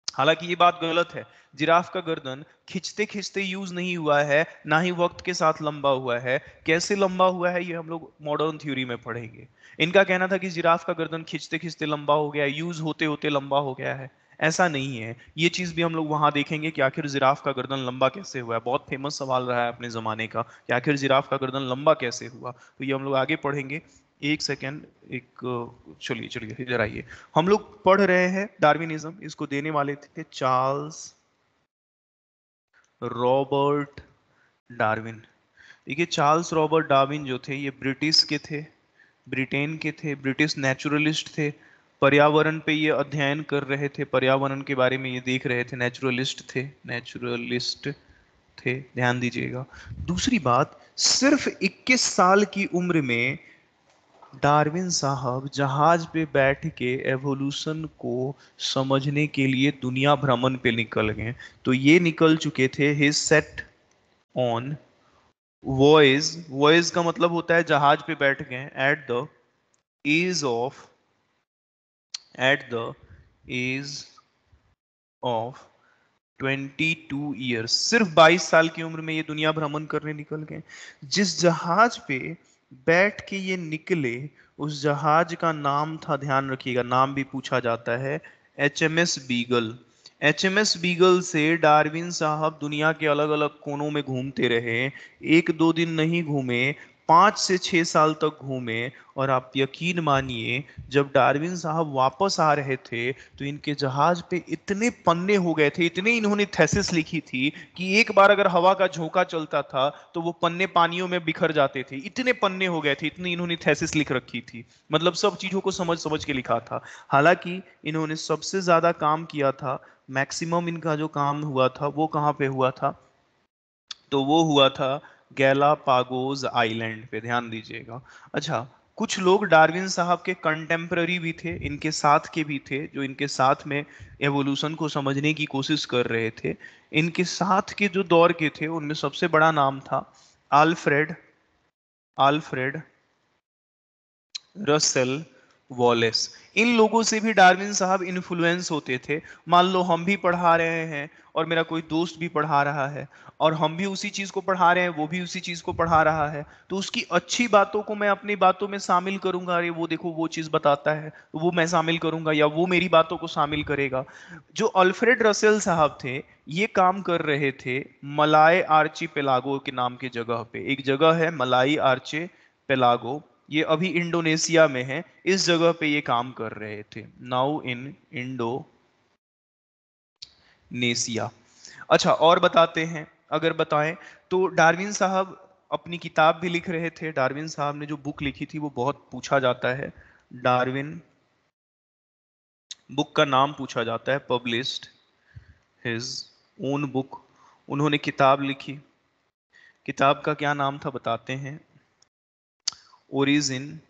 हालांकि ये बात गलत है, जिराफ का गर्दन खिंचते खिंचते यूज नहीं हुआ है, ना ही वक्त के साथ लंबा हुआ है। कैसे लंबा हुआ है ये हम लोग मॉडर्न थ्योरी में पढ़ेंगे। इनका कहना था कि जिराफ का गर्दन खिंचते खिंचते लंबा हो गया, यूज होते होते लंबा हो गया है। ऐसा नहीं है, ये चीज भी हम लोग वहां देखेंगे कि आखिर जिराफ का गर्दन लंबा कैसे हुआ है। बहुत फेमस सवाल रहा है अपने जमाने का कि आखिर जिराफ का गर्दन लंबा कैसे हुआ। तो ये हम लोग आगे पढ़ेंगे। एक सेकेंड, चलिए चलिए इधर आइए। हम लोग पढ़ रहे हैं डार्विनिज्म, इसको देने वाले थे चार्ल्स रॉबर्ट डार्विन। देखिए चार्ल्स रॉबर्ट डार्विन जो थे ये ब्रिटिश के थे, ब्रिटेन के थे, ब्रिटिश नेचुरलिस्ट थे। पर्यावरण पे ये अध्ययन कर रहे थे, पर्यावरण के बारे में ये देख रहे थे, नेचुरलिस्ट थे, नेचुरलिस्ट थे, ध्यान दीजिएगा। दूसरी बात, सिर्फ 21 साल की उम्र में डार्विन साहब जहाज पे बैठ के एवोल्यूशन को समझने के लिए दुनिया भ्रमण पे निकल गए। तो ये निकल चुके थे, he set on voyage. Voyage का मतलब होता है जहाज पे बैठ गए at the age of at the age of 22 years, सिर्फ 22 साल की उम्र में ये दुनिया भ्रमण करने निकल गए। जिस जहाज पे बैठ के ये निकले उस जहाज का नाम था, ध्यान रखिएगा, नाम भी पूछा जाता है, HMS बीगल। HMS बीगल से डार्विन साहब दुनिया के अलग अलग कोनों में घूमते रहे। एक दो दिन नहीं घूमे, 5 से 6 साल तक घूमे। और आप यकीन मानिए, जब डार्विन साहब वापस आ रहे थे तो इनके जहाज पे इतने पन्ने हो गए थे, इतने इन्होंने थेसिस लिखी थी कि एक बार अगर हवा का झोंका चलता था तो वो पन्ने पानियों में बिखर जाते थे। इतने पन्ने हो गए थे, इतनी इन्होंने थेसिस लिख रखी थी। मतलब सब चीजों को समझ समझ के लिखा था। हालांकि इन्होंने सबसे ज्यादा काम किया था, मैक्सिमम इनका जो काम हुआ था वो कहाँ पे हुआ था, तो वो हुआ था गैलापागोस आइलैंड पे, ध्यान दीजिएगा। अच्छा, कुछ लोग डार्विन साहब के कंटेम्पररी भी थे, इनके साथ के भी थे, जो इनके साथ में एवोल्यूशन को समझने की कोशिश कर रहे थे। इनके साथ के जो दौर के थे उनमें सबसे बड़ा नाम था आल्फ्रेड आल्फ्रेड रसेल वॉलेस। इन लोगों से भी डार्विन साहब इन्फ्लुएंस होते थे। मान लो हम भी पढ़ा रहे हैं और मेरा कोई दोस्त भी पढ़ा रहा है और हम भी उसी चीज को पढ़ा रहे हैं, वो भी उसी चीज को पढ़ा रहा है, तो उसकी अच्छी बातों को मैं अपनी बातों में शामिल करूंगा। अरे वो देखो वो चीज बताता है, तो वो मैं शामिल करूंगा, या वो मेरी बातों को शामिल करेगा। जो अल्फ्रेड रसेल साहब थे, ये काम कर रहे थे मलाय आर्ची पेलागो के नाम की जगह पे। एक जगह है मलाई आर्चे पेलागो, ये अभी इंडोनेशिया में है। इस जगह पे ये काम कर रहे थे, नाउ इन इंडोनेशिया। अच्छा, और बताते हैं, अगर बताएं तो डार्विन साहब अपनी किताब भी लिख रहे थे। डार्विन साहब ने जो बुक लिखी थी वो बहुत पूछा जाता है। डार्विन बुक का नाम पूछा जाता है, पब्लिश्ड हिज ओन बुक। उन्होंने किताब लिखी, किताब का क्या नाम था बताते हैं, origin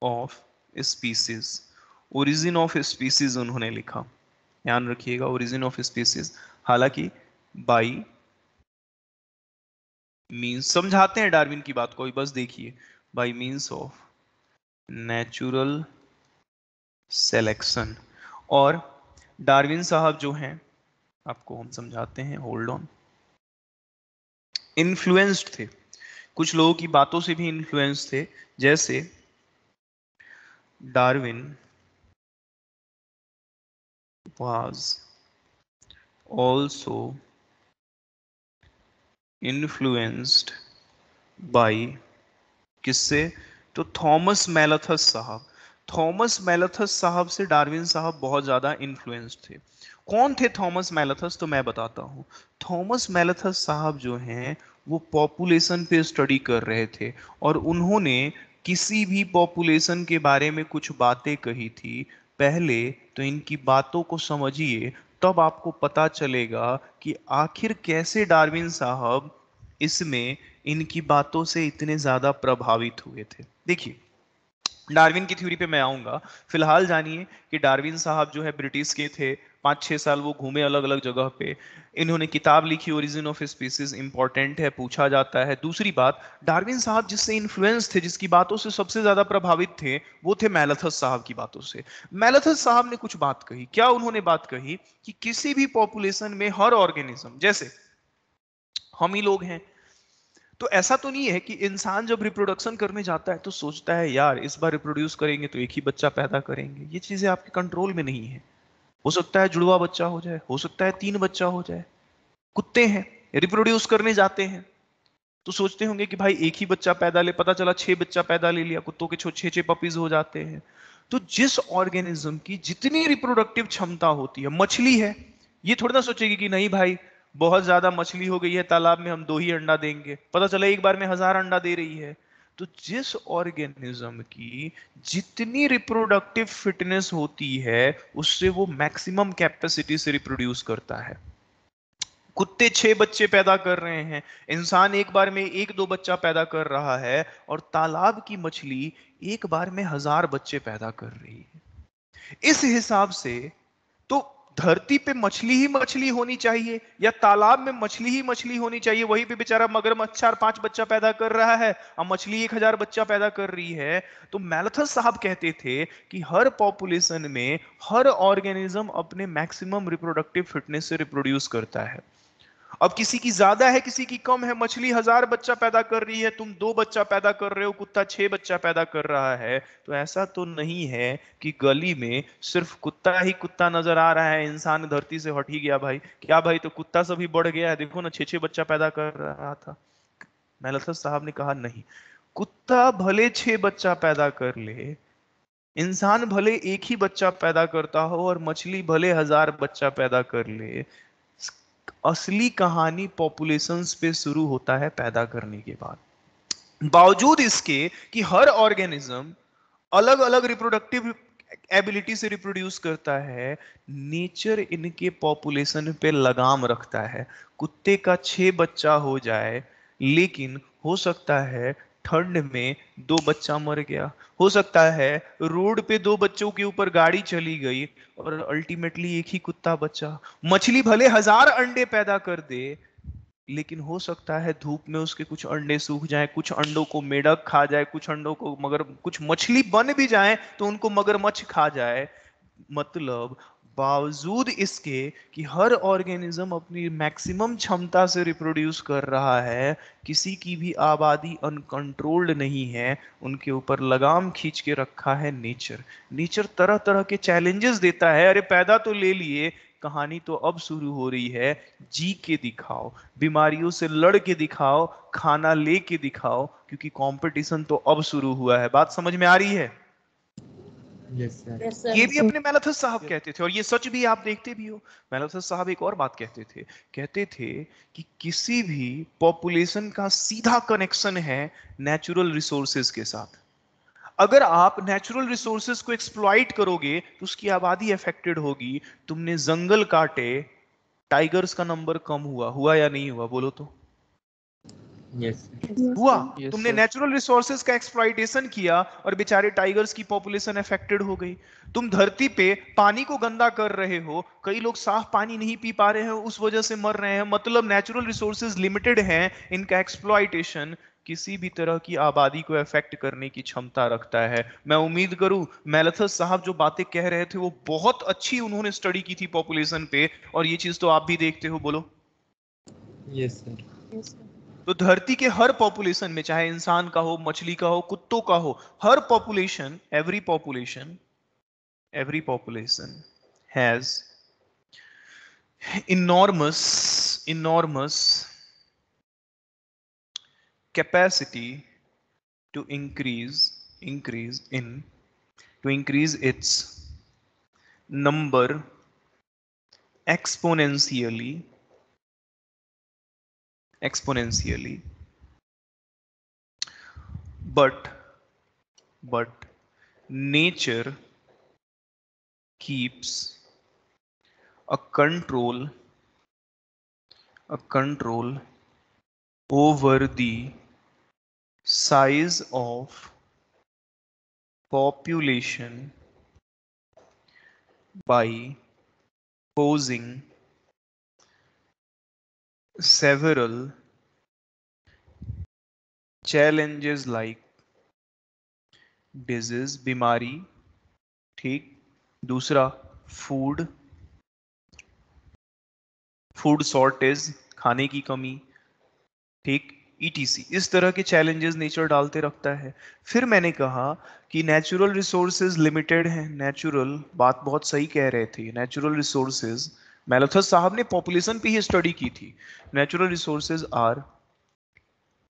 of species. Origin of species उन्होंने लिखा, ध्यान रखिएगा, ओरिजिन ऑफ स्पीसीज। हालांकि बाई मीन्स, समझाते हैं डार्विन की बात को, बस देखिए, by means of natural selection. और डार्विन साहब जो हैं, आपको हम समझाते हैं, होल्ड ऑन, इन्फ्लुएंस्ड थे, कुछ लोगों की बातों से भी इन्फ्लुएंस थे। जैसे Darwin was also influenced by, किससे, तो थॉमस मैलाथस साहब। थॉमस मैलाथस साहब से डार्विन साहब बहुत ज्यादा इन्फ्लुएंस्ड थे। कौन थे थॉमस मैलाथस, तो मैं बताता हूं। थॉमस मैलाथस साहब जो हैं वो पॉपुलेशन पे स्टडी कर रहे थे, और उन्होंने किसी भी पॉपुलेशन के बारे में कुछ बातें कही थी। पहले तो इनकी बातों को समझिए, तब आपको पता चलेगा कि आखिर कैसे डार्विन साहब इसमें इनकी बातों से इतने ज्यादा प्रभावित हुए थे। देखिए, डार्विन की थ्योरी पे मैं आऊंगा। फिलहाल जानिए कि डार्विन साहब जो है ब्रिटिश के थे, 5-6 साल वो घूमे अलग अलग जगह पे। इन्होंने किताब लिखी ओरिजिन ऑफ स्पीसीज, इंपॉर्टेंट है, पूछा जाता है। दूसरी बात, डार्विन साहब जिससे इन्फ्लुएंस थे, जिसकी बातों से सबसे ज्यादा प्रभावित थे, वो थे मैलाथस साहब की बातों से। मैलाथस साहब ने कुछ बात कही, क्या उन्होंने बात कही कि किसी भी पॉपुलेशन में हर ऑर्गेनिज्म, जैसे हम ही लोग हैं, तो ऐसा तो नहीं है कि इंसान जब रिप्रोडक्शन करने जाता है तो सोचता है यार इस बार रिप्रोड्यूस करेंगे तो एक ही बच्चा पैदा करेंगे। ये चीजें आपके कंट्रोल में नहीं है। हो सकता है जुड़वा बच्चा हो जाए, हो सकता है 3 बच्चा हो जाए। कुत्ते हैं, रिप्रोड्यूस करने जाते हैं तो सोचते होंगे कि भाई एक ही बच्चा पैदा ले, पता चला 6 बच्चा पैदा ले लिया, कुत्तों के 6-6 पपीज हो जाते हैं। तो जिस ऑर्गेनिज्म की जितनी रिप्रोडक्टिव क्षमता होती है, मछली है, ये थोड़ी ना सोचेगी कि नहीं भाई बहुत ज्यादा मछली हो गई है तालाब में, हम 2 ही अंडा देंगे, पता चला एक बार में 1000 अंडा दे रही है। तो जिस ऑर्गेनिज्म की जितनी रिप्रोडक्टिव फिटनेस होती है, उससे वो मैक्सिमम कैपेसिटी से रिप्रोड्यूस करता है। कुत्ते 6 बच्चे पैदा कर रहे हैं, इंसान एक बार में 1-2 बच्चा पैदा कर रहा है, और तालाब की मछली एक बार में 1000 बच्चे पैदा कर रही है। इस हिसाब से तो धरती पे मछली ही मछली होनी चाहिए या तालाब में मछली ही मछली होनी चाहिए, वहीं पे बेचारा मगरमच्छ 4-5 बच्चा पैदा कर रहा है और मछली 1000 बच्चा पैदा कर रही है। तो मैलथस साहब कहते थे कि हर पॉपुलेशन में हर ऑर्गेनिज्म अपने मैक्सिमम रिप्रोडक्टिव फिटनेस से रिप्रोड्यूस करता है। अब किसी की ज्यादा है किसी की कम है, मछली 1000 बच्चा पैदा कर रही है, तुम 2 बच्चा पैदा कर रहे हो, कुत्ता 6 बच्चा पैदा कर रहा है, तो ऐसा तो नहीं है कि गली में सिर्फ कुत्ता ही कुत्ता नजर आ रहा है, इंसान धरती से हट ही गया भाई। क्या भाई, तो कुत्ता से भी बढ़ गया है, देखो ना 6-6 बच्चा पैदा कर रहा था। मैलथस साहब ने कहा नहीं, कुत्ता भले 6 बच्चा पैदा कर ले, इंसान भले एक ही बच्चा पैदा करता हो और मछली भले 1000 बच्चा पैदा कर ले, असली कहानी पॉपुलेशंस पे शुरू होता है पैदा करने के बाद। बावजूद इसके कि हर ऑर्गेनिज्म अलग अलग रिप्रोडक्टिव एबिलिटी से रिप्रोड्यूस करता है, नेचर इनके पॉपुलेशन पे लगाम रखता है। कुत्ते का 6 बच्चा हो जाए, लेकिन हो सकता है ठंड में 2 बच्चा मर गया, हो सकता है रोड पे 2 बच्चों के ऊपर गाड़ी चली गई और अल्टीमेटली एक ही कुत्ता बचा। मछली भले 1000 अंडे पैदा कर दे, लेकिन हो सकता है धूप में उसके कुछ अंडे सूख जाएं, कुछ अंडों को मेढक खा जाए, कुछ अंडों को मगर कुछ मछली बन भी जाए तो उनको मगरमच्छ खा जाए। मतलब बावजूद इसके कि हर ऑर्गेनिज्म अपनी मैक्सिमम क्षमता से रिप्रोड्यूस कर रहा है, किसी की भी आबादी अनकंट्रोल्ड नहीं है, उनके ऊपर लगाम खींच के रखा है नेचर। नेचर तरह तरह के चैलेंजेस देता है, अरे पैदा तो ले लिए, कहानी तो अब शुरू हो रही है, जी के दिखाओ, बीमारियों से लड़ के दिखाओ, खाना ले के दिखाओ, क्योंकि कंपटीशन तो अब शुरू हुआ है। बात समझ में आ रही है? Yes sir. ये भी अपने मैलथस साहब कहते थे और ये सच भी आप देखते भी हो। मैलथस साहब एक और बात कहते थे कि किसी भी पॉपुलेशन का सीधा कनेक्शन है नेचुरल रिसोर्सेज के साथ। अगर आप नेचुरल रिसोर्सेज को एक्सप्लॉइट करोगे तो उसकी आबादी अफेक्टेड होगी। तुमने जंगल काटे, टाइगर्स का नंबर कम हुआ या नहीं हुआ? बोलो तो। यस हुआ। तुमने नेचुरल रिसोर्सेज का एक्सप्लॉइटेशन किया और बेचारे टाइगर्स की पॉपुलेशन अफेक्टेड हो गई। तुम धरती पे पानी को गंदा कर रहे हो, कई लोग साफ पानी नहीं पी पा रहे हैं, उस वजह से मर रहे हैं। मतलब नेचुरल रिसोर्सेज लिमिटेड हैं, इनका एक्सप्लॉइटेशन किसी भी तरह की आबादी को अफेक्ट करने की क्षमता रखता है। मैं उम्मीद करूं मैलथस साहब जो बातें कह रहे थे वो बहुत अच्छी उन्होंने स्टडी की थी पॉपुलेशन पे, और ये चीज तो आप भी देखते हो। बोलो। Yes sir. तो धरती के हर पॉपुलेशन में, चाहे इंसान का हो, मछली का हो, कुत्तों का हो, हर population, every population has enormous capacity to increase its number exponentially, but nature keeps a control over the size of population by posing several challenges like disease, बीमारी, ठीक, दूसरा फूड शॉर्टेज, खाने की कमी, ठीक, ETC। इस तरह के चैलेंजेस नेचर डालते रखता है। फिर मैंने कहा कि नेचुरल रिसोर्सेज लिमिटेड हैं। नेचुरल, बात बहुत सही कह रहे थे, नेचुरल रिसोर्सेज, मैलथस साहब ने पॉपुलेशन पे ही स्टडी की थी। Natural resources are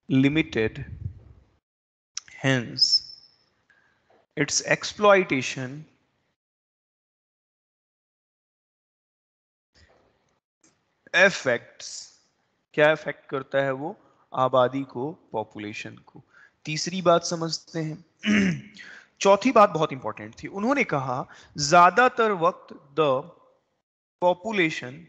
limited, hence its exploitation affects, क्या इफेक्ट करता है वो? आबादी को, पॉपुलेशन को। तीसरी बात समझते हैं। चौथी बात बहुत इंपॉर्टेंट थी। उन्होंने कहा ज्यादातर वक्त द पॉपुलेशन,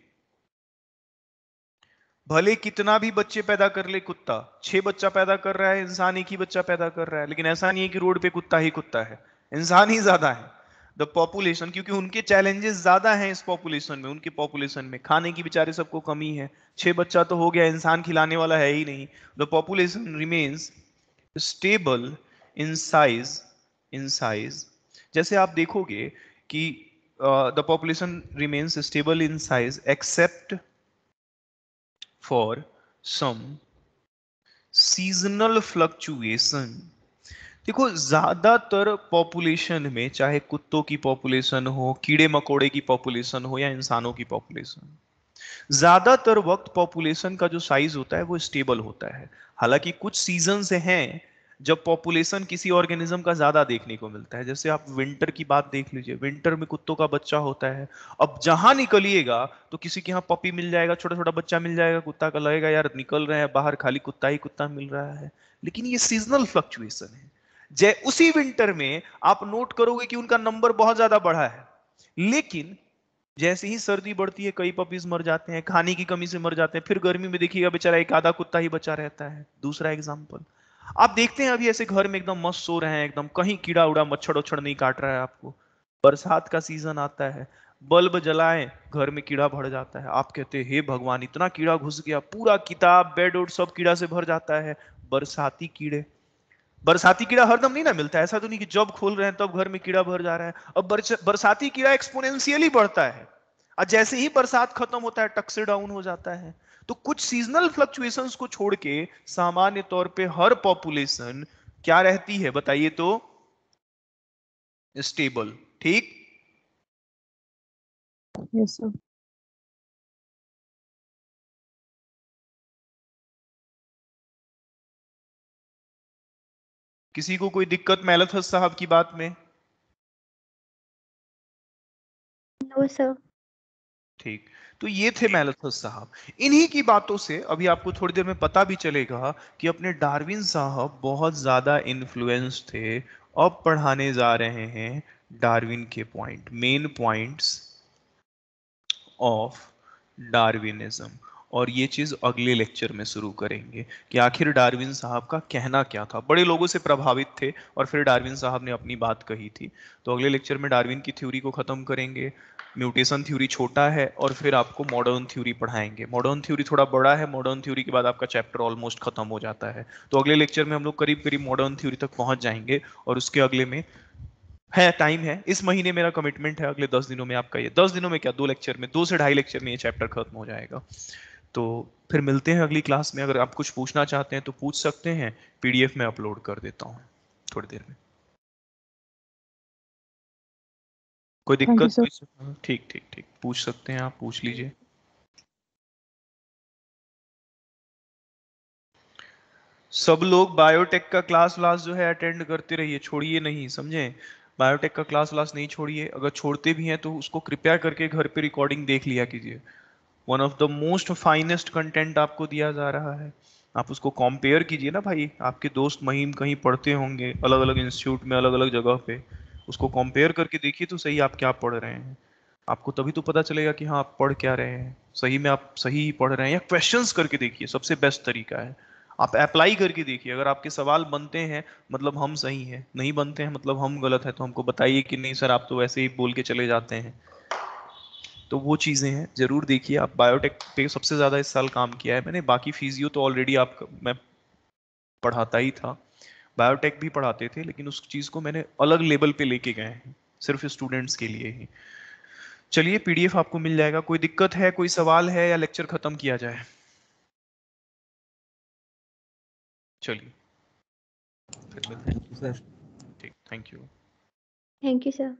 भले कितना भी बच्चे पैदा कर ले, कुत्ता 6 बच्चा पैदा कर रहा है, इंसान एक ही बच्चा पैदा कर रहा है, लेकिन ऐसा नहीं है कि रोड पे कुत्ता ही कुत्ता है, इंसान ही ज्यादा है। द पॉपुलेशन, क्योंकि उनके चैलेंजेस ज्यादा हैं इस पॉपुलेशन में, उनके पॉपुलेशन में खाने की बेचारे सबको कमी है, 6 बच्चा तो हो गया, इंसान खिलाने वाला है ही नहीं। The population remains stable in size, जैसे आप देखोगे कि the population remains stable in size except for some seasonal fluctuation. देखो ज्यादातर पॉपुलेशन में, चाहे कुत्तों की पॉपुलेशन हो, कीड़े मकोड़े की पॉपुलेशन हो या इंसानों की पॉपुलेशन, ज्यादातर वक्त पॉपुलेशन का जो साइज होता है वो स्टेबल होता है। हालांकि कुछ सीजन से हैं जब पॉपुलेशन किसी ऑर्गेनिज्म का ज्यादा देखने को मिलता है। जैसे आप विंटर की बात देख लीजिए, विंटर में कुत्तों का बच्चा होता है। अब जहां निकलिएगा तो किसी के यहाँ पपी मिल जाएगा, छोटा छोटा बच्चा मिल जाएगा कुत्ता का, लगेगा यार निकल रहे हैं बाहर खाली कुत्ता ही कुत्ता मिल रहा है। लेकिन ये सीजनल फ्लक्चुएशन है। जय उसी विंटर में आप नोट करोगे कि उनका नंबर बहुत ज्यादा बढ़ा है, लेकिन जैसे ही सर्दी बढ़ती है कई पपीज मर जाते हैं, खाने की कमी से मर जाते हैं, फिर गर्मी में देखिएगा बेचारा एक आधा कुत्ता ही बचा रहता है। दूसरा एग्जांपल आप देखते हैं, अभी ऐसे घर में एकदम मस्त सो रहे हैं, एकदम कहीं कीड़ा उड़ा मच्छर उच्छर नहीं काट रहा है आपको, बरसात का सीजन आता है, बल्ब जलाएं घर में कीड़ा भर जाता है, आप कहते हैं हे भगवान इतना कीड़ा घुस गया, पूरा किताब बेड उड सब कीड़ा से भर जाता है। बरसाती कीड़े, बरसाती कीड़ा हरदम नहीं ना मिलता है, ऐसा तो नहीं कि जब खोल रहे हैं तब घर में कीड़ा भर जा रहा है। अब बरसाती कीड़ा एक्सपोनेंशियली बढ़ता है, और जैसे ही बरसात खत्म होता है टक से डाउन हो जाता है। तो कुछ सीजनल फ्लक्चुएशंस को छोड़ के सामान्य तौर पे हर पॉपुलेशन क्या रहती है बताइए तो, स्टेबल। ठीक, Yes, sir. किसी को कोई दिक्कत मैलथस साहब की बात में? No, sir. ठीक, तो ये थे मैलथस साहब। इन्हीं की बातों से अभी आपको थोड़ी देर में पता भी चलेगा कि अपने डार्विन साहब बहुत ज्यादा इन्फ्लुएंस थे। अब पढ़ाने जा रहे हैं डार्विन के point, main points of Darwinism. और ये चीज अगले लेक्चर में शुरू करेंगे कि आखिर डार्विन साहब का कहना क्या था। बड़े लोगों से प्रभावित थे और फिर डार्विन साहब ने अपनी बात कही थी। तो अगले लेक्चर में डार्विन की थ्योरी को खत्म करेंगे, म्यूटेशन थ्योरी छोटा है, और फिर आपको मॉडर्न थ्योरी पढ़ाएंगे। मॉडर्न थ्योरी थोड़ा बड़ा है, मॉडर्न थ्योरी के बाद आपका चैप्टर ऑलमोस्ट खत्म हो जाता है। तो अगले लेक्चर में हम लोग करीब करीब मॉडर्न थ्योरी तक पहुंच जाएंगे, और उसके अगले में है टाइम है, इस महीने मेरा कमिटमेंट है, अगले 10 दिनों में आपका, ये 10 दिनों में क्या 2 लेक्चर में, 2 से ढाई लेक्चर में ये चैप्टर खत्म हो जाएगा। तो फिर मिलते हैं अगली क्लास में। अगर आप कुछ पूछना चाहते हैं तो पूछ सकते हैं, पीडीएफ में अपलोड कर देता हूँ थोड़ी देर में। कोई Thank you, दिक्कत? sir. कोई ठीक ठीक ठीक, पूछ सकते हैं आप, पूछ लीजिए। सब लोग बायोटेक का क्लास जो है अटेंड करते रहिए, छोड़िए नहीं, समझे? बायोटेक का क्लास नहीं छोड़िए, अगर छोड़ते भी हैं तो उसको कृपया करके घर पे रिकॉर्डिंग देख लिया कीजिए। One of the most finest content आपको दिया जा रहा है, आप उसको कंपेयर कीजिए ना भाई। आपके दोस्त महीम कहीं पढ़ते होंगे अलग अलग इंस्टीट्यूट में, अलग अलग जगह पे, उसको कंपेयर करके देखिए तो सही आप क्या पढ़ रहे हैं। आपको तभी तो पता चलेगा कि हाँ आप पढ़ क्या रहे हैं, सही में आप सही पढ़ रहे हैं। या क्वेश्चंस करके देखिए, सबसे बेस्ट तरीका है। आप अप्लाई करके देखिए, अगर आपके सवाल बनते हैं मतलब हम सही हैं, नहीं बनते हैं मतलब हम गलत है, तो हमको बताइए कि नहीं सर आप तो वैसे ही बोल के चले जाते हैं। तो वो चीज़ें हैं, जरूर देखिए। आप बायोटेक पे सबसे ज़्यादा इस साल काम किया है मैंने, बाकी फिजियो तो ऑलरेडी आप मैं पढ़ाता ही था, बायोटेक भी पढ़ाते थे, लेकिन उस चीज़ को मैंने अलग लेवल पे लेके गए हैं, सिर्फ स्टूडेंट्स के लिए ही। चलिए पीडीएफ आपको मिल जाएगा। कोई दिक्कत है, कोई सवाल है, या लेक्चर खत्म किया जाए? चलिए फिर मिलते हैं। Thank you sir. ठीक, thank you. Thank you, sir.